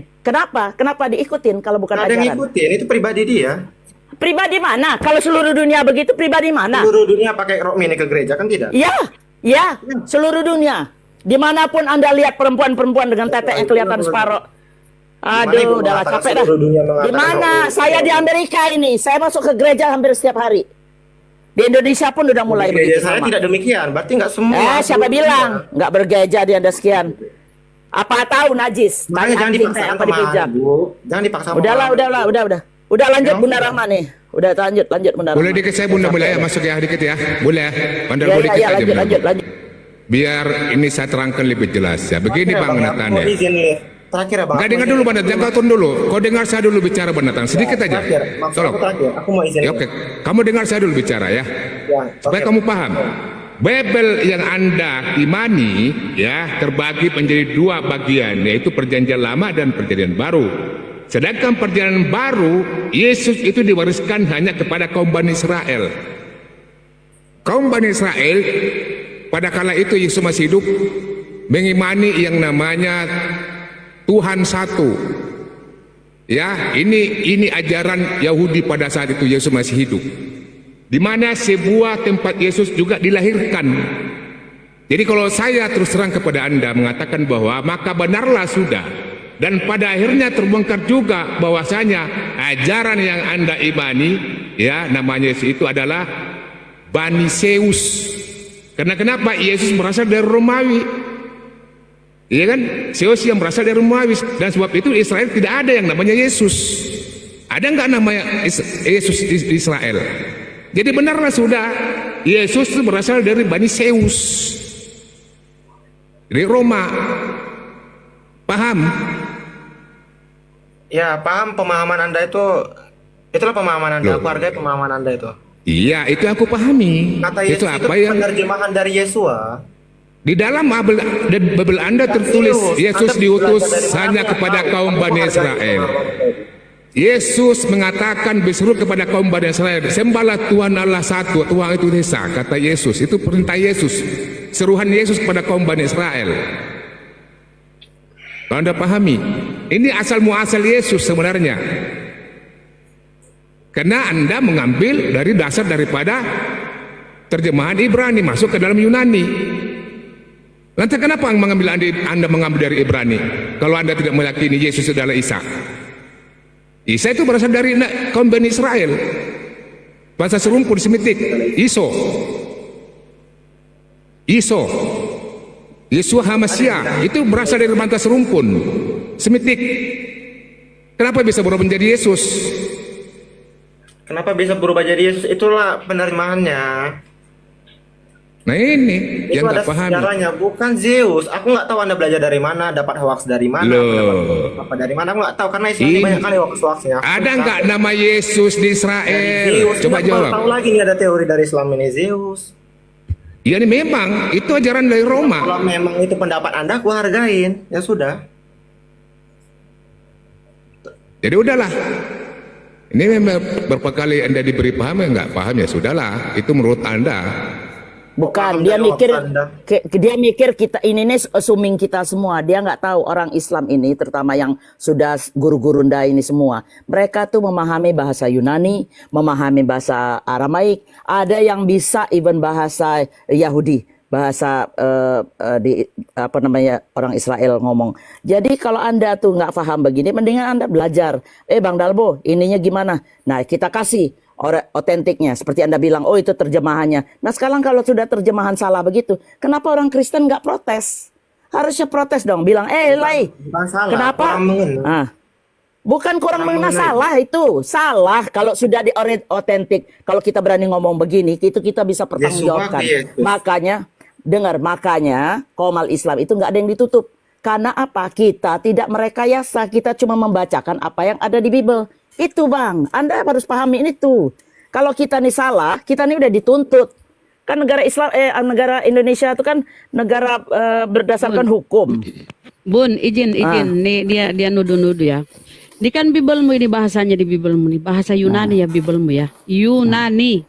Speaker 2: Kenapa diikutin kalau bukan
Speaker 3: Ada yang
Speaker 2: ajaran?
Speaker 3: ngikutin, itu pribadi dia.
Speaker 2: Pribadi mana? Kalau seluruh dunia begitu, pribadi mana?
Speaker 3: Seluruh dunia pakai rok mini ke gereja kan tidak?
Speaker 2: Ya, seluruh dunia. Dimanapun Anda lihat perempuan-perempuan dengan tetek yang kelihatan separuh. Aduh, udahlah capek dah. Di mana? Saya di Amerika ini. Saya masuk ke gereja hampir setiap hari. Di Indonesia pun udah mulai
Speaker 3: Di gereja
Speaker 2: begitu
Speaker 3: saya
Speaker 2: sama.
Speaker 3: tidak demikian. Berarti nggak semua.
Speaker 2: Siapa bilang? Nggak bergereja di Anda sekian. Apa tahu najis?
Speaker 3: Makanya jangan
Speaker 2: Anjing
Speaker 3: dipaksakan
Speaker 2: apa dipijam.
Speaker 3: Bu. Jangan dipaksa.
Speaker 2: Udahlah. Udah lanjut Bunda Rahma nih. Udah lanjut Bunda Rahma.
Speaker 5: Boleh dikit saya Bunda boleh ya masuk ya dikit ya. Boleh ya. Bandar
Speaker 2: Ya,
Speaker 5: dikit
Speaker 2: ya,
Speaker 5: aja. Bunda.
Speaker 2: lanjut.
Speaker 5: Biar ini saya terangkan lebih jelas ya. Begini Bang Nathan ya.
Speaker 3: Izin nih. Terakhir ya Bang.
Speaker 5: Enggak dengar dulu Bang Nathan, jangan kau tunduk dulu. Kau dengar saya dulu bicara Bang Nathan, sedikit aja.
Speaker 3: Terakhir. Maksud
Speaker 5: Tolong.
Speaker 3: aku terakhir. Aku mau izin.
Speaker 5: Ya oke. Kamu dengar saya dulu bicara ya.
Speaker 3: Ya,
Speaker 5: Supaya
Speaker 3: oke.
Speaker 5: kamu paham. Bible yang Anda imani ya terbagi menjadi 2 bagian, yaitu perjanjian lama dan perjanjian baru. Sedangkan perjanjian baru, Yesus itu diwariskan hanya kepada kaum Bani Israel. Kaum Bani Israel pada kala itu Yesus masih hidup mengimani yang namanya Tuhan satu. Ya, ini ajaran Yahudi pada saat itu Yesus masih hidup. Di mana sebuah tempat Yesus juga dilahirkan. Jadi kalau saya terus terang kepada Anda mengatakan bahwa maka benarlah sudah, dan pada akhirnya terbongkar juga bahwasanya ajaran yang Anda imani ya namanya Yesus itu adalah Bani Zeus. Karena kenapa? Yesus berasal dari Romawi. Iya kan? Zeus yang berasal dari Romawi, dan sebab itu Israel tidak ada yang namanya Yesus. Ada nggak namanya Yesus Israel? Jadi benarlah sudah, Yesus itu berasal dari Bani Zeus, dari Roma. Paham?
Speaker 3: Ya, paham pemahaman Anda itu. Itulah pemahaman Anda.
Speaker 5: Loh.
Speaker 3: Aku hargai pemahaman Anda itu.
Speaker 5: Iya, itu aku pahami.
Speaker 3: Kata Yesus
Speaker 5: Itu
Speaker 3: itu
Speaker 5: apa yang
Speaker 3: penerjemahan dari Yesua.
Speaker 5: di dalam Bible Anda tertulis Yesus diutus hanya kepada kaum Bani Israel. Yesus mengatakan berseru kepada kaum Bani Israel, sembahlah Tuhan Allah satu, Tuhan itu Esa, kata Yesus. Itu perintah Yesus, seruhan Yesus kepada kaum Bani Israel. Kalau Anda pahami, ini asal muasal Yesus sebenarnya. Karena Anda mengambil dari dasar daripada terjemahan Ibrani masuk ke dalam Yunani. Lantas kenapa Anda mengambil dari Ibrani kalau Anda tidak meyakini Yesus adalah Isa? Isa itu berasal dari kaum Bani Israel. Bahasa serumpun Semitik, Iso, Yesua Hamasia, itu berasal dari bahasa serumpun Semitik. Kenapa bisa berubah menjadi Yesus?
Speaker 3: Kenapa bisa berubah jadi Yesus? Itulah penerjemahannya.
Speaker 5: Nah ini
Speaker 3: Itu
Speaker 5: yang
Speaker 3: ada
Speaker 5: nggak paham.
Speaker 3: sejarahnya, bukan Zeus. Aku nggak tahu Anda belajar dari mana, dapat hoax dari mana,
Speaker 5: Loh.
Speaker 3: dapat apa dari mana. Aku nggak tahu karena Islam
Speaker 5: Ini-
Speaker 3: banyak kali hoax-hoaxnya.
Speaker 5: Ada nggak nama Yesus di Israel?
Speaker 3: Zeus?
Speaker 5: Coba
Speaker 3: Aku baru
Speaker 5: jawab.
Speaker 3: tahu lagi nih ada teori dari Islam ini Zeus.
Speaker 5: Ya ini memang itu ajaran dari Roma.
Speaker 3: Kalau memang itu pendapat Anda, aku hargain. Ya sudah.
Speaker 5: Jadi udahlah. Ini memang berapa kali Anda diberi paham ya nggak paham ya sudahlah. Itu menurut Anda.
Speaker 2: Bukan,
Speaker 3: Paham
Speaker 2: dia
Speaker 3: dari
Speaker 2: mikir
Speaker 3: Anda.
Speaker 2: dia mikir kita ini nih assuming kita semua. Dia nggak tahu orang Islam ini, terutama yang sudah guru-gurunda ini semua. Mereka tuh memahami bahasa Yunani, memahami bahasa Aramaik. Ada yang bisa even bahasa Yahudi, bahasa di apa namanya orang Israel ngomong. Jadi kalau Anda tuh nggak paham begini, mendingan Anda belajar. Bang Dalbo, ininya gimana? Nah kita kasih. otentiknya. Seperti Anda bilang, oh itu terjemahannya. Nah sekarang kalau sudah terjemahan salah begitu, kenapa orang Kristen nggak protes? Harusnya protes dong, bilang, Lai,
Speaker 3: Bukan salah,
Speaker 2: kenapa?
Speaker 3: kurang mengenal.
Speaker 2: Ah, bukan kurang
Speaker 3: Kurang
Speaker 2: mengenal,
Speaker 3: mengenal.
Speaker 2: salah itu. Salah kalau sudah di otentik. Kalau kita berani ngomong begini, itu kita bisa pertanggungjawabkan.
Speaker 3: Yesus.
Speaker 2: Makanya, dengar, makanya Qomal Islam itu nggak ada yang ditutup. Karena apa? Kita tidak merekayasa, kita cuma membacakan apa yang ada di Bible. Itu Bang, Anda harus pahami ini tuh. Kalau kita nih salah, kita nih udah dituntut. Kan negara Islam, negara Indonesia itu kan negara berdasarkan hukum.
Speaker 1: Bun, izin. Nih dia nuduh-nuduh ya. Ini kan Biblemu ini bahasanya di Biblemu nih. Bahasa Yunani ya Biblemu ya. Yunani.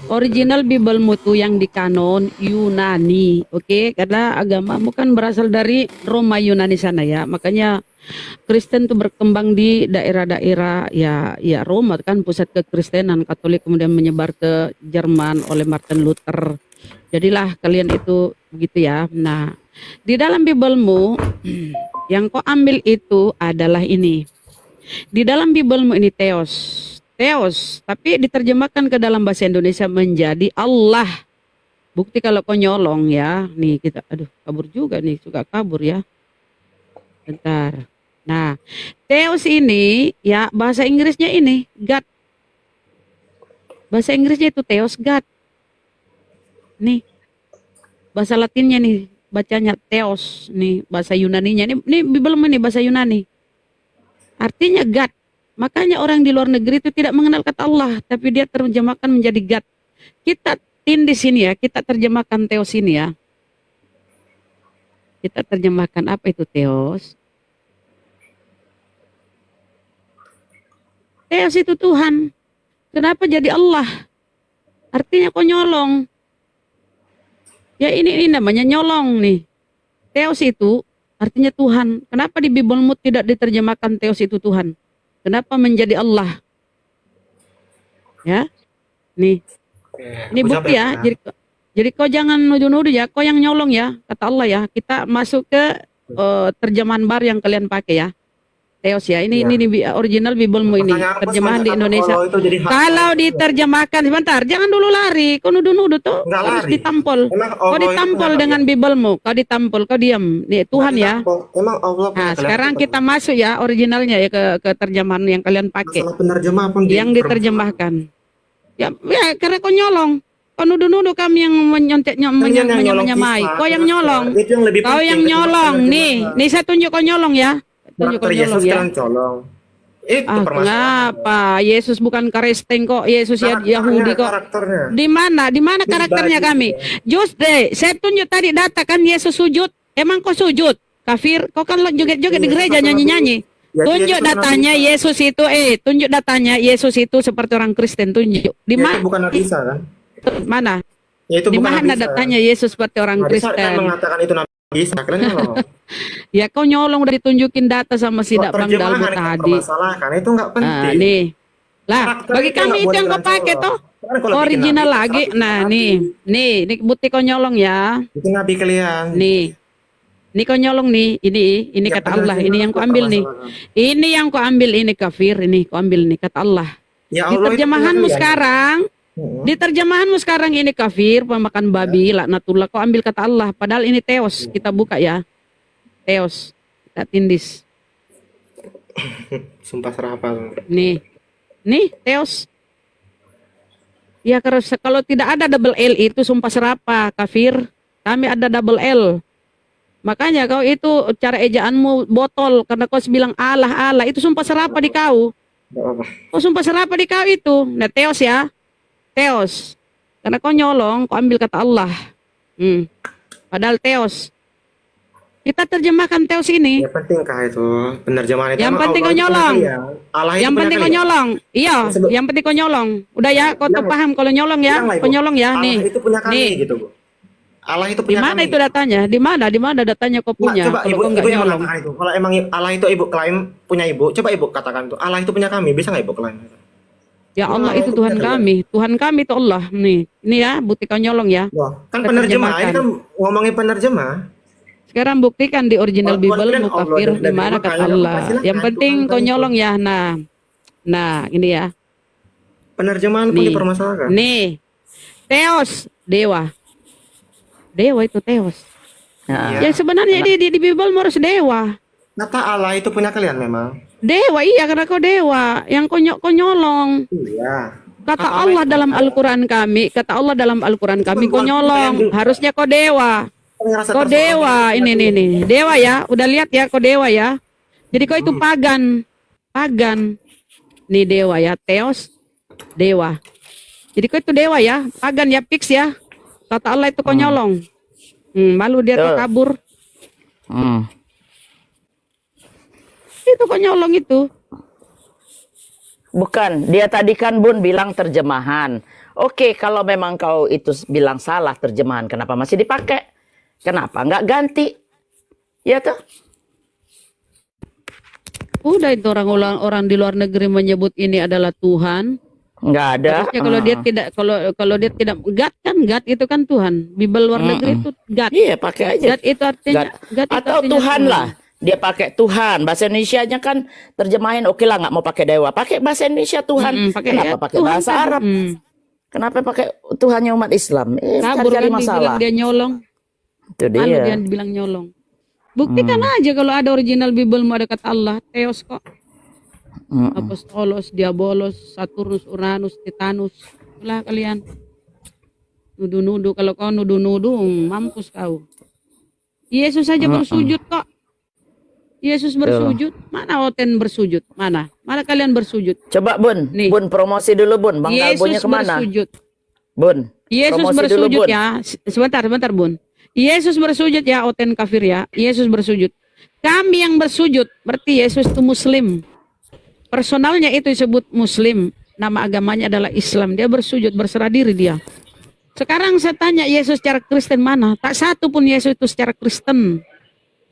Speaker 1: Original Biblemu tuh yang di kanon Yunani. Oke, karena agamamu kan berasal dari Roma Yunani sana ya. Makanya Kristen tuh berkembang di daerah-daerah ya Roma kan pusat kekristenan, Katolik kemudian menyebar ke Jerman oleh Martin Luther. Jadilah kalian itu begitu ya. Nah, di dalam Biblemu yang kau ambil itu adalah ini. Di dalam Biblemu ini Theos, tapi diterjemahkan ke dalam bahasa Indonesia menjadi Allah. Bukti kalau kau nyolong ya. Nih kita, aduh kabur juga nih, suka kabur ya. Bentar. Nah, Theos ini ya bahasa Inggrisnya ini God. Bahasa Inggrisnya itu Theos God. Nih. Bahasa Latinnya nih bacanya Theos, nih bahasa Yunaninya ini Biblemu ini bahasa Yunani. Artinya God. Makanya orang di luar negeri itu tidak mengenal kata Allah, tapi dia terjemahkan menjadi God. Kita tindis ini ya, kita terjemahkan Theos ini ya. Kita terjemahkan apa itu Theos? Theos itu Tuhan. Kenapa jadi Allah? Artinya kok nyolong. Ya ini namanya nyolong nih. Theos itu artinya Tuhan. Kenapa di Biblemu tidak diterjemahkan Theos itu Tuhan? Kenapa menjadi Allah? Ya, nih, ini bukti ya. Jadi kau jangan nuduh-nuduh ya. Kau yang nyolong ya, kata Allah ya. Kita masuk ke terjemahan baru yang kalian pakai ya. Theos ya. Ini original Biblemu ini. Terjemahan di Indonesia. Kalau diterjemahkan sebentar, jangan dulu lari. Kau nuduh-nuduh tuh harus ditampol. Kau ditampol dengan Biblemu. Kau ditampol, kau diam. Nih Tuhan ya.
Speaker 3: Emang Allah
Speaker 1: Nah, sekarang kita masuk ya originalnya ya ke terjemahan yang kalian pakai.
Speaker 3: masalah penerjemah pun
Speaker 1: Yang diterjemahkan. Ya karena kau nyolong. Kau nuduh-nuduh kami yang menyamai. Kau yang nyolong. Kau yang nyolong. Nih saya tunjuk kau nyolong ya. Tunjuk kau nyolong ya.
Speaker 3: Itu
Speaker 1: Kenapa? Yesus bukan Kristen kok. Yesus ya Yahudi kok.
Speaker 3: Karakternya.
Speaker 1: Di mana karakternya kami? Just deh, saya tunjuk tadi data kan Yesus sujud. Emang kau sujud? Kafir? Kau kan joget-joget di gereja nyanyi-nyanyi. Tunjuk datanya Yesus itu tunjuk datanya Yesus itu seperti orang Kristen, tunjuk. Di mana?
Speaker 3: Bukan Nabi Isa kan?
Speaker 1: Mana?
Speaker 3: Ya, itu
Speaker 1: Di
Speaker 3: bukan
Speaker 1: mana
Speaker 3: Nabi Isa.
Speaker 1: datanya Yesus seperti orang
Speaker 3: Nabi Isa kan
Speaker 1: Kristen?
Speaker 3: mengatakan itu Nabi Isa, kalian nyolong.
Speaker 1: Ya kau nyolong udah ditunjukin data sama si Bang Dalbo tadi.
Speaker 3: Kan itu nggak penting.
Speaker 1: Nih. Lah,
Speaker 3: Karakter
Speaker 1: bagi
Speaker 3: itu
Speaker 1: kami
Speaker 3: nggak
Speaker 1: itu
Speaker 3: boleh
Speaker 1: yang kau
Speaker 3: kalian
Speaker 1: pakai
Speaker 3: colok.
Speaker 1: toh.
Speaker 3: Kan kalau bikin
Speaker 1: Original
Speaker 3: nabi,
Speaker 1: lagi.
Speaker 3: bikin
Speaker 1: Nah,
Speaker 3: nabi.
Speaker 1: nih bukti kau nyolong ya.
Speaker 3: Itu nabi kalian.
Speaker 1: Nih kau nyolong nih. Ini
Speaker 3: Ya,
Speaker 1: kata
Speaker 3: benar,
Speaker 1: Allah.
Speaker 3: benar,
Speaker 1: Ini yang kau ambil nih. Ini yang kau ambil ini kafir. Ini kau ambil nih kata Allah.
Speaker 3: Ya
Speaker 1: Di
Speaker 3: Allah, itu
Speaker 1: terjemahanmu
Speaker 3: kalian.
Speaker 1: sekarang, di terjemahanmu sekarang ini kafir, pemakan babi, laknatullah. Kau ambil kata Allah. Padahal ini Theos. Kita buka ya. Theos. Kita tindis.
Speaker 3: Sumpah serapal.
Speaker 1: Nih Theos. Ya kalau tidak ada double L itu sumpah serapa, kafir. Kami ada double L. Makanya kau itu cara ejaanmu botol karena kau bilang Allah itu sumpah serapa di kau.
Speaker 3: Nggak apa-apa.
Speaker 1: Kau sumpah serapa di kau itu. Nah Theos ya. Theos. Karena kau nyolong, kau ambil kata Allah. Padahal Theos. Kita terjemahkan Theos ini.
Speaker 3: Ya pentingkah itu penerjemahan itu?
Speaker 1: Yang
Speaker 3: Emang
Speaker 1: penting
Speaker 3: Allah
Speaker 1: kau
Speaker 3: itu punya
Speaker 1: nyolong.
Speaker 3: kalian? Allah itu
Speaker 1: Yang
Speaker 3: punya
Speaker 1: penting kau
Speaker 3: kalian?
Speaker 1: nyolong. Iya,
Speaker 3: Sebut-
Speaker 1: yang penting kau nyolong. Udah ya, kau tuh
Speaker 3: Bilang,
Speaker 1: paham kalau nyolong ya.
Speaker 3: bilang lah,
Speaker 1: Kau
Speaker 3: Ibu.
Speaker 1: nyolong ya,
Speaker 3: Allah
Speaker 1: nih.
Speaker 3: itu punya kami
Speaker 1: Nih.
Speaker 3: gitu, Bu. Allah itu
Speaker 1: Di
Speaker 3: punya
Speaker 1: mana
Speaker 3: kami.
Speaker 1: itu datanya? Di mana datanya kau
Speaker 3: Nggak,
Speaker 1: punya?
Speaker 3: coba
Speaker 1: Kalau
Speaker 3: ibu,
Speaker 1: kau
Speaker 3: ibu
Speaker 1: nggak
Speaker 3: yang
Speaker 1: nyolong.
Speaker 3: mengatakan itu. Kalau emang Allah itu ibu klaim punya ibu, coba ibu katakan itu. Allah itu punya kami, bisa nggak ibu klaim?
Speaker 1: Ya Allah
Speaker 3: Allah
Speaker 1: itu
Speaker 3: itu
Speaker 1: Tuhan
Speaker 3: punya
Speaker 1: kami. Tuhan kami itu Allah. Nih, ini ya, bukti kau nyolong ya.
Speaker 3: Wah, kan
Speaker 1: Kita
Speaker 3: penerjemah. Ini
Speaker 1: terjemahkan.
Speaker 3: kan ngomongin penerjemah.
Speaker 1: Sekarang buktikan di original
Speaker 3: Tuhan
Speaker 1: Bible
Speaker 3: kalian
Speaker 1: mu
Speaker 3: Allah
Speaker 1: kafir
Speaker 3: dan
Speaker 1: di mana
Speaker 3: makanya
Speaker 1: kata Allah.
Speaker 3: silakan,
Speaker 1: Yang penting
Speaker 3: Tuhan
Speaker 1: kau
Speaker 3: kalian
Speaker 1: nyolong ya. Nah, ini ya.
Speaker 3: Penerjemahan pun
Speaker 1: Nih.
Speaker 3: dipermasalahkan.
Speaker 1: Nih. Theos, dewa. Dewa itu Theos.
Speaker 2: Nah,
Speaker 1: Yang sebenarnya di Bible harus dewa.
Speaker 3: Kata Allah itu punya kalian memang.
Speaker 1: Dewa, iya karena kau dewa. Yang kau nyolong.
Speaker 3: Iya.
Speaker 1: Kata Allah dalam Al-Quran kami, kau nyolong. Harusnya kau dewa.
Speaker 3: Ngerasa
Speaker 1: Kau dewa, ini nih. Dewa ya, udah lihat ya, kau dewa ya. Jadi kau itu pagan. Nih dewa ya, Theos, dewa. Jadi kau itu dewa ya, pagan ya, fix ya. Kata Allah itu kau nyolong. Malu dia kau kabur. Itu kau nyolong itu.
Speaker 2: bukan, dia tadi kan Bun bilang terjemahan. Oke, kalau memang kau itu bilang salah terjemahan, kenapa masih dipakai? Kenapa nggak ganti? Ya tuh.
Speaker 1: Udah itu orang di luar negeri menyebut ini adalah Tuhan.
Speaker 2: Nggak ada.
Speaker 1: Harusnya kalau dia tidak kalau dia tidak God itu kan Tuhan. Bible luar negeri itu God.
Speaker 2: Iya, pakai aja.
Speaker 1: God itu artinya God itu
Speaker 2: Atau
Speaker 1: artinya
Speaker 2: Tuhan lah. Dia pakai Tuhan. Bahasa Indonesianya kan terjemahin oke lah, nggak mau pakai dewa. Pakai bahasa Indonesia Tuhan. Kenapa pakai
Speaker 1: Tuhan
Speaker 2: bahasa
Speaker 1: kan?
Speaker 2: Arab? Kenapa pakai Tuhannya umat Islam?
Speaker 1: Kabur
Speaker 2: Cari
Speaker 1: kan
Speaker 2: masalah.
Speaker 1: dibilang dia nyolong.
Speaker 2: Itu
Speaker 1: Lalu dia
Speaker 2: dia.
Speaker 1: dibilang nyolong. Buktikan aja kalau ada original Bible mau ada kata Allah, Theos kok. Apostolos, Diabolos, Saturnus, Uranus, Titanus. Itulah kalian. Nuduh-nuduh, kalau kau nuduh-nuduh, mampus kau. Yesus saja bersujud kok. Yesus bersujud. Mana Oten bersujud? Mana kalian bersujud?
Speaker 2: Coba Bun,
Speaker 1: Nih.
Speaker 2: Bun promosi dulu Bun. Bang Dalbonya
Speaker 1: Yesus
Speaker 2: kemana?
Speaker 1: bersujud.
Speaker 2: Bun,
Speaker 1: Yesus
Speaker 2: promosi
Speaker 1: bersujud
Speaker 2: dulu, Bun.
Speaker 1: ya. Sebentar Bun. Yesus bersujud ya, Oten kafir ya. Yesus bersujud. Kami yang bersujud, berarti Yesus itu Muslim. Personalnya itu disebut Muslim. Nama agamanya adalah Islam. Dia bersujud, berserah diri dia. Sekarang saya tanya Yesus secara Kristen mana? Tak satu pun Yesus itu secara Kristen.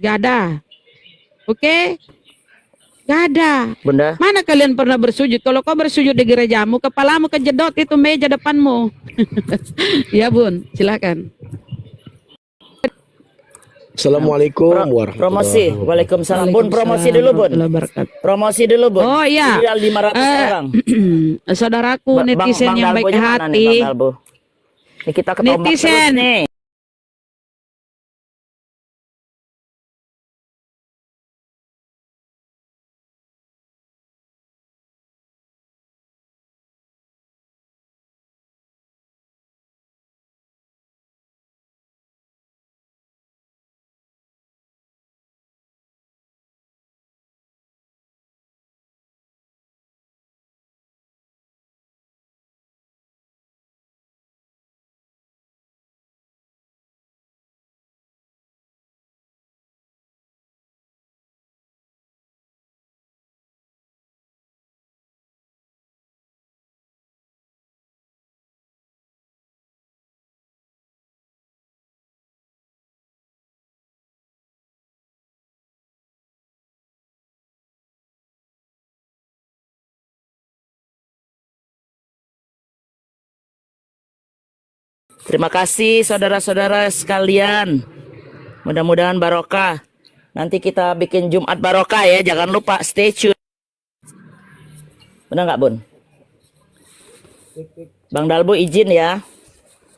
Speaker 1: Gak ada. Oke? Gak ada.
Speaker 2: Bunda.
Speaker 1: Mana kalian pernah bersujud? Kalau kau bersujud di gerejamu, kepalamu kejedot itu meja depanmu. Ya Bun, silakan.
Speaker 8: Assalamualaikum warahmatullahi
Speaker 2: Promosi. Waalaikumsalam. Bun, promosi dulu Bun.
Speaker 1: Warahmatullahi wabarakatuh.
Speaker 2: Promosi dulu Bun.
Speaker 1: Oh iya.
Speaker 2: Viral 500 orang.
Speaker 1: Saudaraku
Speaker 2: Bang
Speaker 1: netizen yang baik
Speaker 2: Dalbonya mana nih,
Speaker 1: hati.
Speaker 2: Bang Dalbo? Ini kita ketombak terus
Speaker 1: Netizen.
Speaker 2: nih. Terima kasih saudara-saudara sekalian. Mudah-mudahan barokah. Nanti kita bikin Jumat barokah ya. Jangan lupa stay tune. Benar nggak Bun? Bang Dalbo izin ya.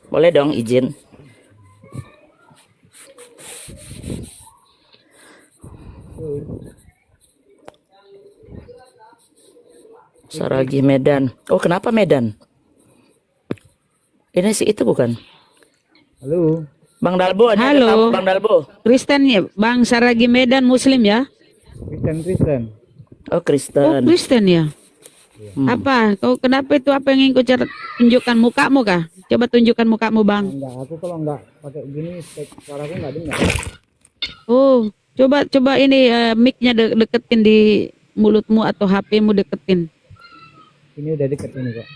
Speaker 2: Boleh dong izin. Saragi Medan. Oh kenapa Medan? Ini sih itu bukan?
Speaker 6: Halo.
Speaker 2: Bang Dalbo, ada
Speaker 1: Halo.
Speaker 2: tamu, Bang Dalbo.
Speaker 1: Kristen ya, Bang Saragi Medan Muslim ya?
Speaker 6: Kristen.
Speaker 2: Oh
Speaker 1: Oh
Speaker 2: Kristen.
Speaker 1: Kristen ya? Apa? Kau kenapa itu apa yang ingin kau tunjukkan mukamu kah? Coba tunjukkan mukamu Bang.
Speaker 6: Enggak, aku kalau enggak pakai gini suaraku enggak dengar.
Speaker 1: Oh, coba ini mic-nya deketin di mulutmu atau HP-mu deketin.
Speaker 6: Ini udah deket ini kok.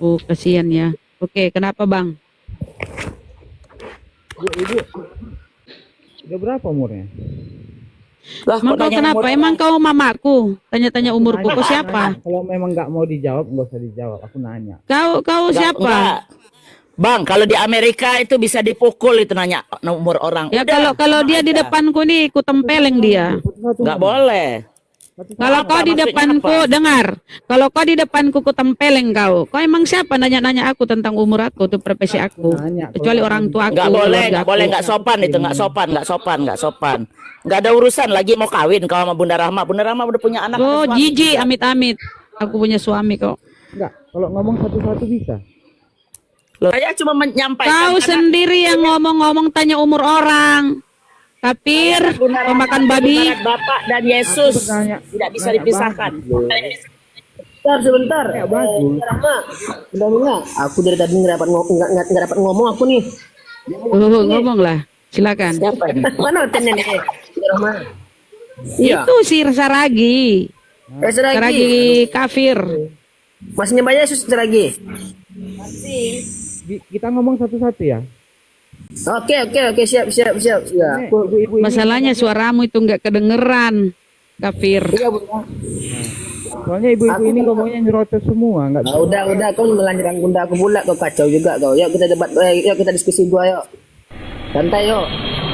Speaker 1: Oh, kasihan ya. Oke, kenapa Bang?
Speaker 6: Ibu. Udah berapa umurnya?
Speaker 2: Lah,
Speaker 1: Emang
Speaker 2: kok
Speaker 1: kau
Speaker 2: nanya
Speaker 1: kenapa?
Speaker 2: umur
Speaker 1: Emang kau mamaku? Tanya-tanya umurku. Kau siapa?
Speaker 6: Kalau memang nggak mau dijawab, nggak usah dijawab. Aku nanya.
Speaker 1: Kau
Speaker 2: Enggak,
Speaker 1: siapa?
Speaker 2: enggak. Bang, kalau di Amerika itu bisa dipukul itu nanya umur orang.
Speaker 1: Ya
Speaker 2: Udah,
Speaker 1: kalau dia di depanku nih, ku tempeleng dia.
Speaker 2: nggak boleh.
Speaker 1: Kalau kau di
Speaker 2: Maksudnya
Speaker 1: depanku,
Speaker 2: apa?
Speaker 1: dengar. Kalau kau di depanku, ku tempeleng kau. Kau emang siapa nanya-nanya aku tentang umur aku, tuh profesi aku. Kecuali orang tua aku.
Speaker 2: Nggak boleh,
Speaker 1: keluarga
Speaker 2: nggak
Speaker 1: aku.
Speaker 2: boleh, nggak sopan itu, nggak sopan, nggak sopan, nggak sopan. Nggak ada urusan lagi mau kawin kau sama Bunda Rahma. Bunda Rahma udah punya anak.
Speaker 1: Oh,
Speaker 2: ada suami
Speaker 1: jijik,
Speaker 2: juga.
Speaker 1: amit-amit. Aku punya suami kok.
Speaker 6: Enggak, kalau ngomong satu-satu bisa.
Speaker 2: Loh, saya cuma menyampaikan.
Speaker 1: Kau sendiri yang ngomong-ngomong tanya umur orang. Kafir, pemakan babi.
Speaker 2: Ibarat Bapak dan Yesus tidak bisa dipisahkan.
Speaker 9: Sebentar. Benar. Aku dari tadi nggak dapat ngomong aku nih.
Speaker 1: Oh, ngomonglah. Silakan.
Speaker 2: Siapa ini?
Speaker 9: Mana tanya nih? Rahma. Iya.
Speaker 1: Itu si Saragi.
Speaker 9: Seragi.
Speaker 1: Saragi kafir.
Speaker 9: Masnya banyak Yesus seragi.
Speaker 6: Kita ngomong satu-satu ya.
Speaker 9: Oke, siap. Ya.
Speaker 6: Ibu-ibu ini
Speaker 1: Masalahnya suaramu itu nggak kedengeran. Kafir.
Speaker 9: Iya, Bu.
Speaker 6: soalnya ibu-ibu ini ngomongnya nyerocos semua, enggak bisa.
Speaker 9: Udah, kau melanjutkan Bunda aku pula, kau kacau juga kau. Yuk kita debat, yuk kita diskusi gua yuk. Santai yuk.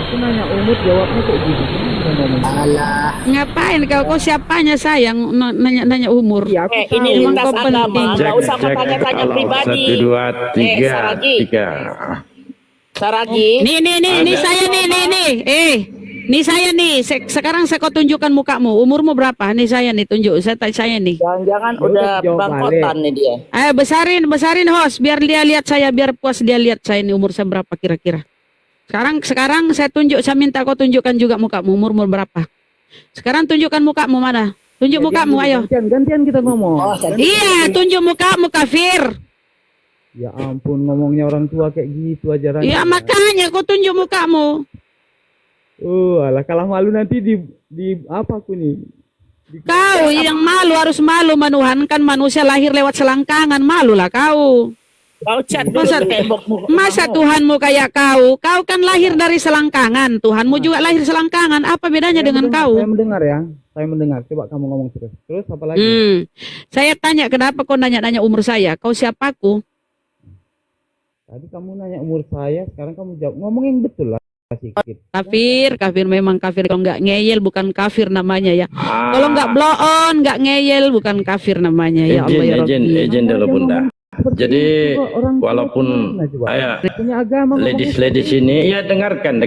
Speaker 6: Aku nanya umur jawabnya kayak gitu. Kita ngomong.
Speaker 9: Alah.
Speaker 1: Ngapain kau siapanya sayang nanya-nanya umur?
Speaker 6: Iya, aku
Speaker 2: Ini
Speaker 1: Emang
Speaker 2: lintas
Speaker 1: kau
Speaker 2: agama,
Speaker 1: penting.
Speaker 2: nggak usah tanya-tanya pribadi.
Speaker 5: 1, 2, 3,
Speaker 2: Saragi.
Speaker 5: 3.
Speaker 2: Saragi.
Speaker 1: Nih saya nih saya nih. Sekarang saya kau tunjukkan mukamu. Umurmu berapa? Nih saya nih tunjuk. Saya nih.
Speaker 2: Jangan-jangan
Speaker 6: Ya udah,
Speaker 2: udah
Speaker 6: jawab
Speaker 2: bangkotan nih dia.
Speaker 1: Ayo besarin host biar dia lihat saya, biar puas dia lihat saya ini umur saya berapa kira-kira. Sekarang saya minta kau tunjukkan juga mukamu, umurmu berapa. Sekarang tunjukkan mukamu mana? Tunjuk mukamu, ayo.
Speaker 6: Gantian kita ngomong.
Speaker 9: Oh, jadi
Speaker 1: Iya, tunjuk mukamu kafir.
Speaker 6: Ya ampun, ngomongnya orang tua kayak gitu ajarannya.
Speaker 1: Ya makanya kau tunjuk mukamu.
Speaker 6: Alah kalah malu nanti di apa aku nih?
Speaker 1: Kau yang malu, harus malu menuhankan manusia lahir lewat selangkangan. Malulah kau.
Speaker 2: Kau cat dulu
Speaker 1: Masa,
Speaker 2: ke tembokmu.
Speaker 1: masa Tuhanmu kayak kau? Kau kan lahir dari selangkangan. Tuhanmu juga lahir selangkangan. Apa bedanya dengan kau?
Speaker 6: Saya mendengar ya. Saya mendengar. Coba kamu ngomong terus. Terus apa lagi?
Speaker 1: Saya tanya kenapa kau nanya-nanya umur saya? Kau siapaku?
Speaker 6: Tadi kamu nanya umur saya, sekarang kamu jawab. Ngomong yang betul lah sedikit.
Speaker 1: Kafir memang kafir. Kalau nggak ngeyel bukan kafir namanya ya. Kalau nggak blow on, nggak ngeyel bukan kafir namanya ya Allah ya Rabbi.
Speaker 8: Izin dulu Bunda. Jadi
Speaker 6: Orang tua
Speaker 8: walaupun
Speaker 6: gimana coba?
Speaker 8: ayah
Speaker 6: Punya agama
Speaker 8: ladies ini ya dengarkan.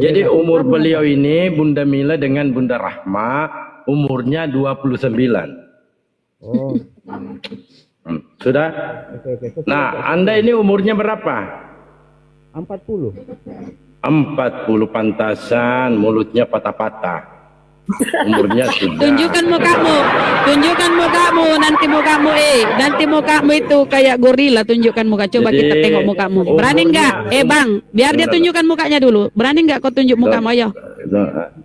Speaker 8: Jadi
Speaker 6: ya,
Speaker 8: umur beliau ini Bunda Mila dengan Bunda Rahma umurnya 29.
Speaker 6: Oh,
Speaker 8: Sudah?
Speaker 6: oke.
Speaker 8: Nah, Anda ini umurnya berapa?
Speaker 6: 40.
Speaker 8: 40 pantasan mulutnya patah-patah. Umurnya sudah.
Speaker 1: Tunjukkan mukamu, nanti mukamu itu kayak gorila. Tunjukkan muka, coba
Speaker 8: Jadi,
Speaker 1: kita tengok mukamu. Berani nggak? Bang, biar dia tunjukkan mukanya dulu. Berani nggak kau tunjuk mukamu, ayo?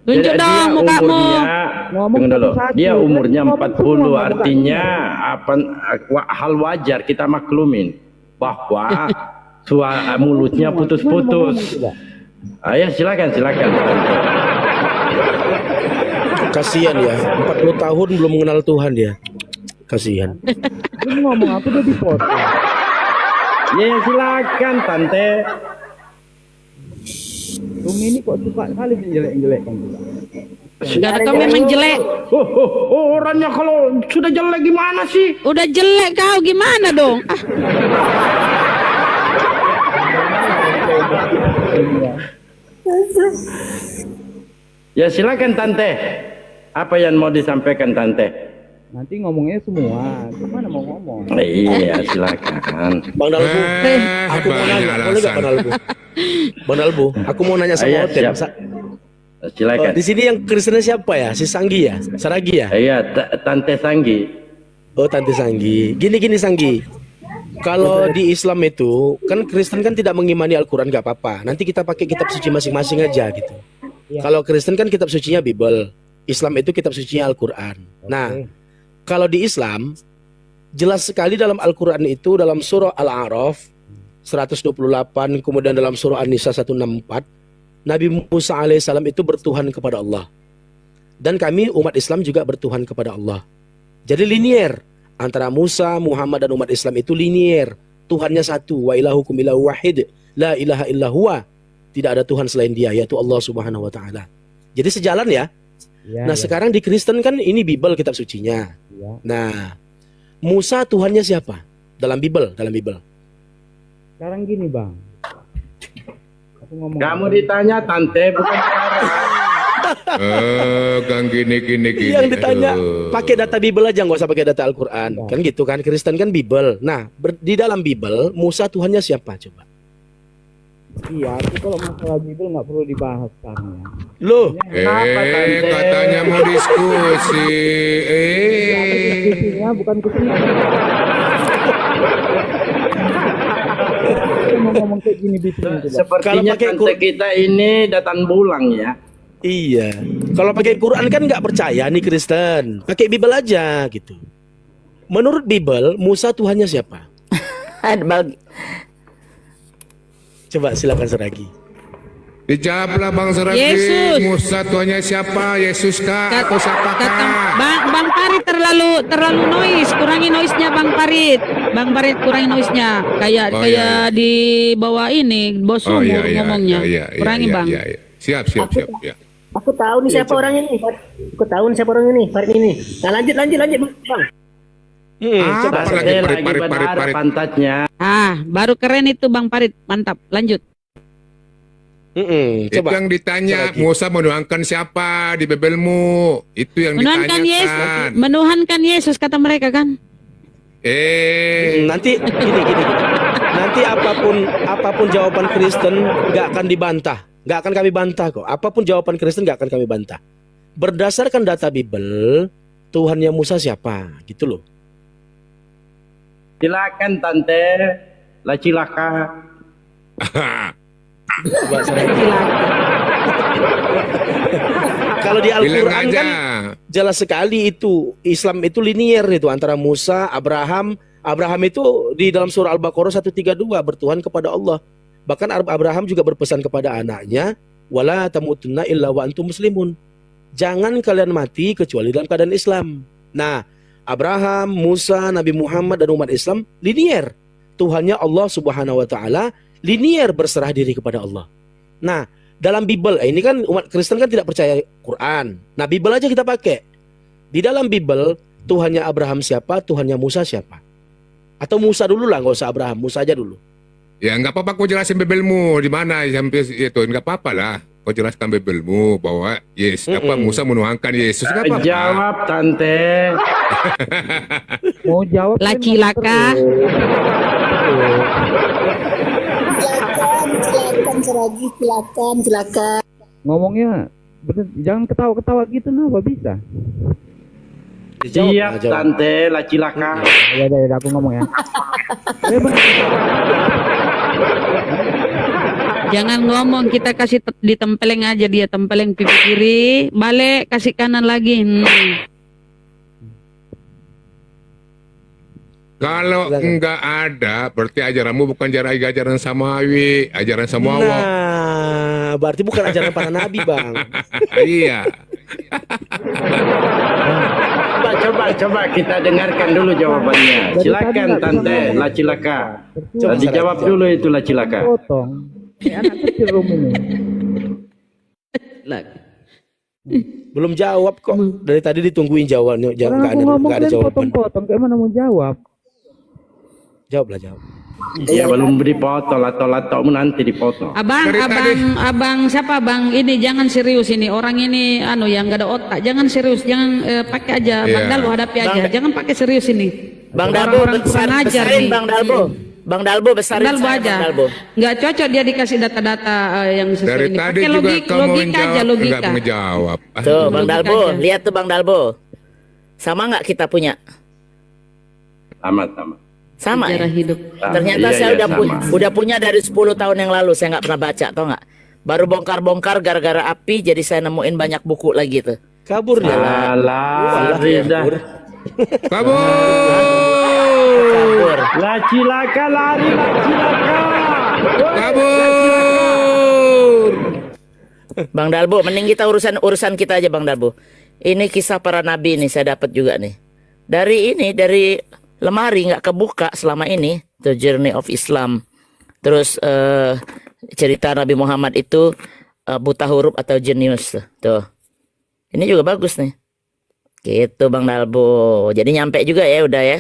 Speaker 1: Tunjuk
Speaker 8: Jadi
Speaker 1: dong
Speaker 8: dia
Speaker 1: mukamu.
Speaker 6: Ngomong
Speaker 8: Tunggu dulu.
Speaker 6: satu-satu.
Speaker 8: Dia umurnya
Speaker 6: Ngomong
Speaker 8: 40,
Speaker 6: semua,
Speaker 8: artinya apa hal wajar kita maklumin bahwa mulutnya putus-putus. Ayo silakan.
Speaker 10: Kasihan ya, 40 tahun belum mengenal Tuhan dia. Kasihan.
Speaker 6: Lu ngomong apa udah dipotong.
Speaker 8: Ya silakan Tante.
Speaker 6: Rumi ini kok suka kali menjelek-jelekkan juga.
Speaker 1: Gak kau memang jelek.
Speaker 8: Orangnya kalau sudah jelek gimana sih?
Speaker 1: Udah jelek kau gimana dong?
Speaker 8: Ya silakan Tante. Apa yang mau disampaikan Tante?
Speaker 6: Nanti ngomongnya semua. Gimana mau ngomong?
Speaker 8: Iya silakan.
Speaker 10: Bang Dalbu, aku mau
Speaker 5: banyak
Speaker 10: nanya, boleh nggak Bang Dalbu? Bang Dalbu, aku mau nanya sama
Speaker 8: Iya,
Speaker 10: Oten.
Speaker 8: siap. Silakan.
Speaker 10: Di sini yang Kristennya siapa ya? Si Sanggi ya? Saragi ya?
Speaker 8: Iya, Tante Sanggi.
Speaker 10: Oh, Tante Sanggi. Gini Sanggi. Kalau di Islam itu kan Kristen kan tidak mengimani Al-Quran, nggak apa-apa. Nanti kita pakai kitab suci masing-masing aja gitu. Kalau Kristen kan kitab sucinya Bible, Islam itu kitab sucinya Al-Quran. Nah, kalau di Islam jelas sekali dalam Al-Quran itu dalam surah Al-A'raf 128, kemudian dalam surah An-Nisa 164, Nabi Musa alaihissalam itu bertuhan kepada Allah. Dan kami umat Islam juga bertuhan kepada Allah. Jadi linier antara Musa, Muhammad dan umat Islam itu linier. Tuhannya satu, wa ilahukum ilahu wahid, la ilaha illa huwa. Tidak ada Tuhan selain Dia, yaitu Allah Subhanahu wa taala. Jadi sejalan ya. Nah, sekarang di Kristen kan ini Bible kitab sucinya. Nah, Musa Tuhannya siapa? Dalam Bible.
Speaker 6: Sekarang gini bang, aku ngomong.
Speaker 8: Kamu ditanya tante bukan sekarang.
Speaker 5: Gang gini.
Speaker 10: Yang ditanya
Speaker 5: Aduh.
Speaker 10: pakai data Bible aja, nggak usah pakai data Al-Quran. Kan gitu kan, Kristen kan Bible. Nah, di dalam Bible Musa Tuhannya siapa coba?
Speaker 6: Iya, itu kalau masalah Bible nggak perlu dibahas sekarang ya.
Speaker 10: Loh,
Speaker 5: Katanya mau diskusi.
Speaker 6: Diskusinya bukan kesini. Kita mau ngomong kayak gini bicara coba.
Speaker 8: Sepertinya
Speaker 10: pakai
Speaker 8: tante kita ini datang bulang ya.
Speaker 10: iya. Kalau pakai Quran kan nggak percaya nih Kristen. Pakai Bible aja gitu. Menurut Bible, Musa Tuhannya siapa? Coba silakan Seragi.
Speaker 5: Dijawablah Bang Seragi.
Speaker 1: Yesus.
Speaker 5: Musa Tuhannya siapa? Yesus kah atau siapa
Speaker 1: Kata
Speaker 5: kah?
Speaker 1: Bang Parit terlalu noise, kurangi noise-nya Bang Parit. Bang Parit kurangi noise-nya. Kayak
Speaker 5: Oh,
Speaker 1: kayak di bawah ini, bos umur ngomongnya. Kurangi Bang.
Speaker 5: Iya. Siap. Ya.
Speaker 9: Aku tahu nih siapa orang ini. Aku tahu nih siapa orang ini. Farid ini. Nah lanjut Bang.
Speaker 10: Coba
Speaker 5: Apa lagi parit.
Speaker 8: pantatnya.
Speaker 1: Baru keren itu Bang Parit. Mantap. Lanjut.
Speaker 5: Itu
Speaker 10: coba.
Speaker 5: yang ditanya,
Speaker 10: Seragi.
Speaker 5: Musa menuhankan siapa di Bibelmu? Itu yang
Speaker 1: Menuhankan Yesus,
Speaker 5: ditanyakan.
Speaker 1: menuhankan Yesus kata mereka kan.
Speaker 10: Nanti gini. Nanti apapun jawaban Kristen nggak akan dibantah, nggak akan kami bantah kok. Apapun jawaban Kristen nggak akan kami bantah. Berdasarkan data Bible, Tuhannya Musa siapa? Gitu loh.
Speaker 8: Silakan tante, lacilaka.
Speaker 10: Coba Seragi. Kalau di
Speaker 5: Bilang
Speaker 10: Al-Quran
Speaker 5: aja.
Speaker 10: kan jelas sekali itu Islam itu linier itu antara Musa, Abraham. Abraham itu di dalam surah Al-Baqarah 132 bertuhan kepada Allah. Bahkan Abraham juga berpesan kepada anaknya, wala tamutunna illa wa antum muslimun. Jangan kalian mati kecuali dalam keadaan Islam. Nah, Abraham, Musa, Nabi Muhammad dan umat Islam linier. Tuhannya Allah Subhanahu wa taala linier berserah diri kepada Allah. Nah, dalam Bible ini kan umat Kristen kan tidak percaya Quran. Nah, Bible aja kita pakai. Di dalam Bible Tuhannya Abraham siapa, Tuhannya Musa siapa? Atau Musa dulu lah, nggak usah Abraham, Musa aja dulu.
Speaker 5: Ya nggak apa-apa kau jelasin Bibelmu di mana sampai itu, nggak apa-apa lah. Kau jelaskan Bibelmu bahwa Musa menuhankan Yesus, nggak apa-apa.
Speaker 8: Jawab tante.
Speaker 6: Mau jawab
Speaker 1: Laki-laka.
Speaker 9: Silakan.
Speaker 6: ngomongnya bener, jangan ketawa-ketawa gitu nah, apa bisa?
Speaker 8: Siap tante, lacilaka.
Speaker 6: Ya aku ngomong ya.
Speaker 1: Jangan ngomong, kita kasih ditempeleng aja dia, tempeleng pipi kiri, balik kasih kanan lagi.
Speaker 5: Kalau enggak ada, berarti ajaranmu bukan ajaran samawi, ajaran samawa.
Speaker 10: Nah, berarti bukan ajaran para nabi, Bang.
Speaker 5: Iya.
Speaker 8: Coba kita dengarkan dulu jawabannya. Silakan tante, lacilaka.
Speaker 10: Coba
Speaker 8: Dijawab dulu itu lacilaka.
Speaker 6: Potong. Ini anak kecil rum ini.
Speaker 10: Belum jawab kok. Dari tadi ditungguin jawabannya,
Speaker 6: Orang
Speaker 10: nggak
Speaker 6: aku ngomong
Speaker 10: ada
Speaker 6: kalian
Speaker 10: jawaban.
Speaker 6: potong-potong, kayak mana mau jawab?
Speaker 10: Jawablah, jawab.
Speaker 8: Ya belum dipotong, lato-lato nanti dipotong.
Speaker 1: Abang siapa bang? Ini jangan serius ini, orang ini yang nggak ada otak. Jangan serius, jangan pakai aja. Bang Dalbo hadapi aja, jangan pakai serius ini.
Speaker 2: Bang Dalbo
Speaker 1: Orang kurang ajar
Speaker 2: besarin
Speaker 1: nih.
Speaker 2: Bang Dalbo besarin
Speaker 1: Dalbo
Speaker 2: saya,
Speaker 1: aja.
Speaker 2: Bang Dalbo.
Speaker 1: Nggak cocok dia dikasih data-data yang sesuai
Speaker 5: Dari
Speaker 1: ini.
Speaker 5: tadi
Speaker 1: Pakai
Speaker 5: juga kamu
Speaker 1: logika aja,
Speaker 5: menjawab,
Speaker 1: logika.
Speaker 5: enggak menjawab.
Speaker 2: Tuh Bang
Speaker 1: Logika
Speaker 2: Dalbo,
Speaker 1: aja.
Speaker 2: lihat tuh Bang Dalbo. Sama nggak kita punya?
Speaker 8: Sama.
Speaker 2: Sama ya?
Speaker 1: Sejarah hidup.
Speaker 2: Ternyata
Speaker 8: Iya,
Speaker 2: saya
Speaker 8: iya,
Speaker 2: udah punya dari 10 tahun yang lalu. Saya nggak pernah baca, tau nggak? Baru bongkar-bongkar gara-gara api, jadi saya nemuin banyak buku lagi tuh.
Speaker 10: Kabur dia.
Speaker 8: Alah, Rida.
Speaker 5: Kabur.
Speaker 8: Lacilaka lari, lacilaka.
Speaker 5: Kabur.
Speaker 2: Bang Dalbo, mending kita urusan kita aja Bang Dalbo. Ini kisah para nabi nih saya dapat juga nih. Dari lemari nggak kebuka selama ini, The Journey of Islam. Terus cerita Nabi Muhammad itu buta huruf atau jenius tuh. Ini juga bagus nih. Gitu Bang Dalbo. Jadi nyampe juga ya udah ya.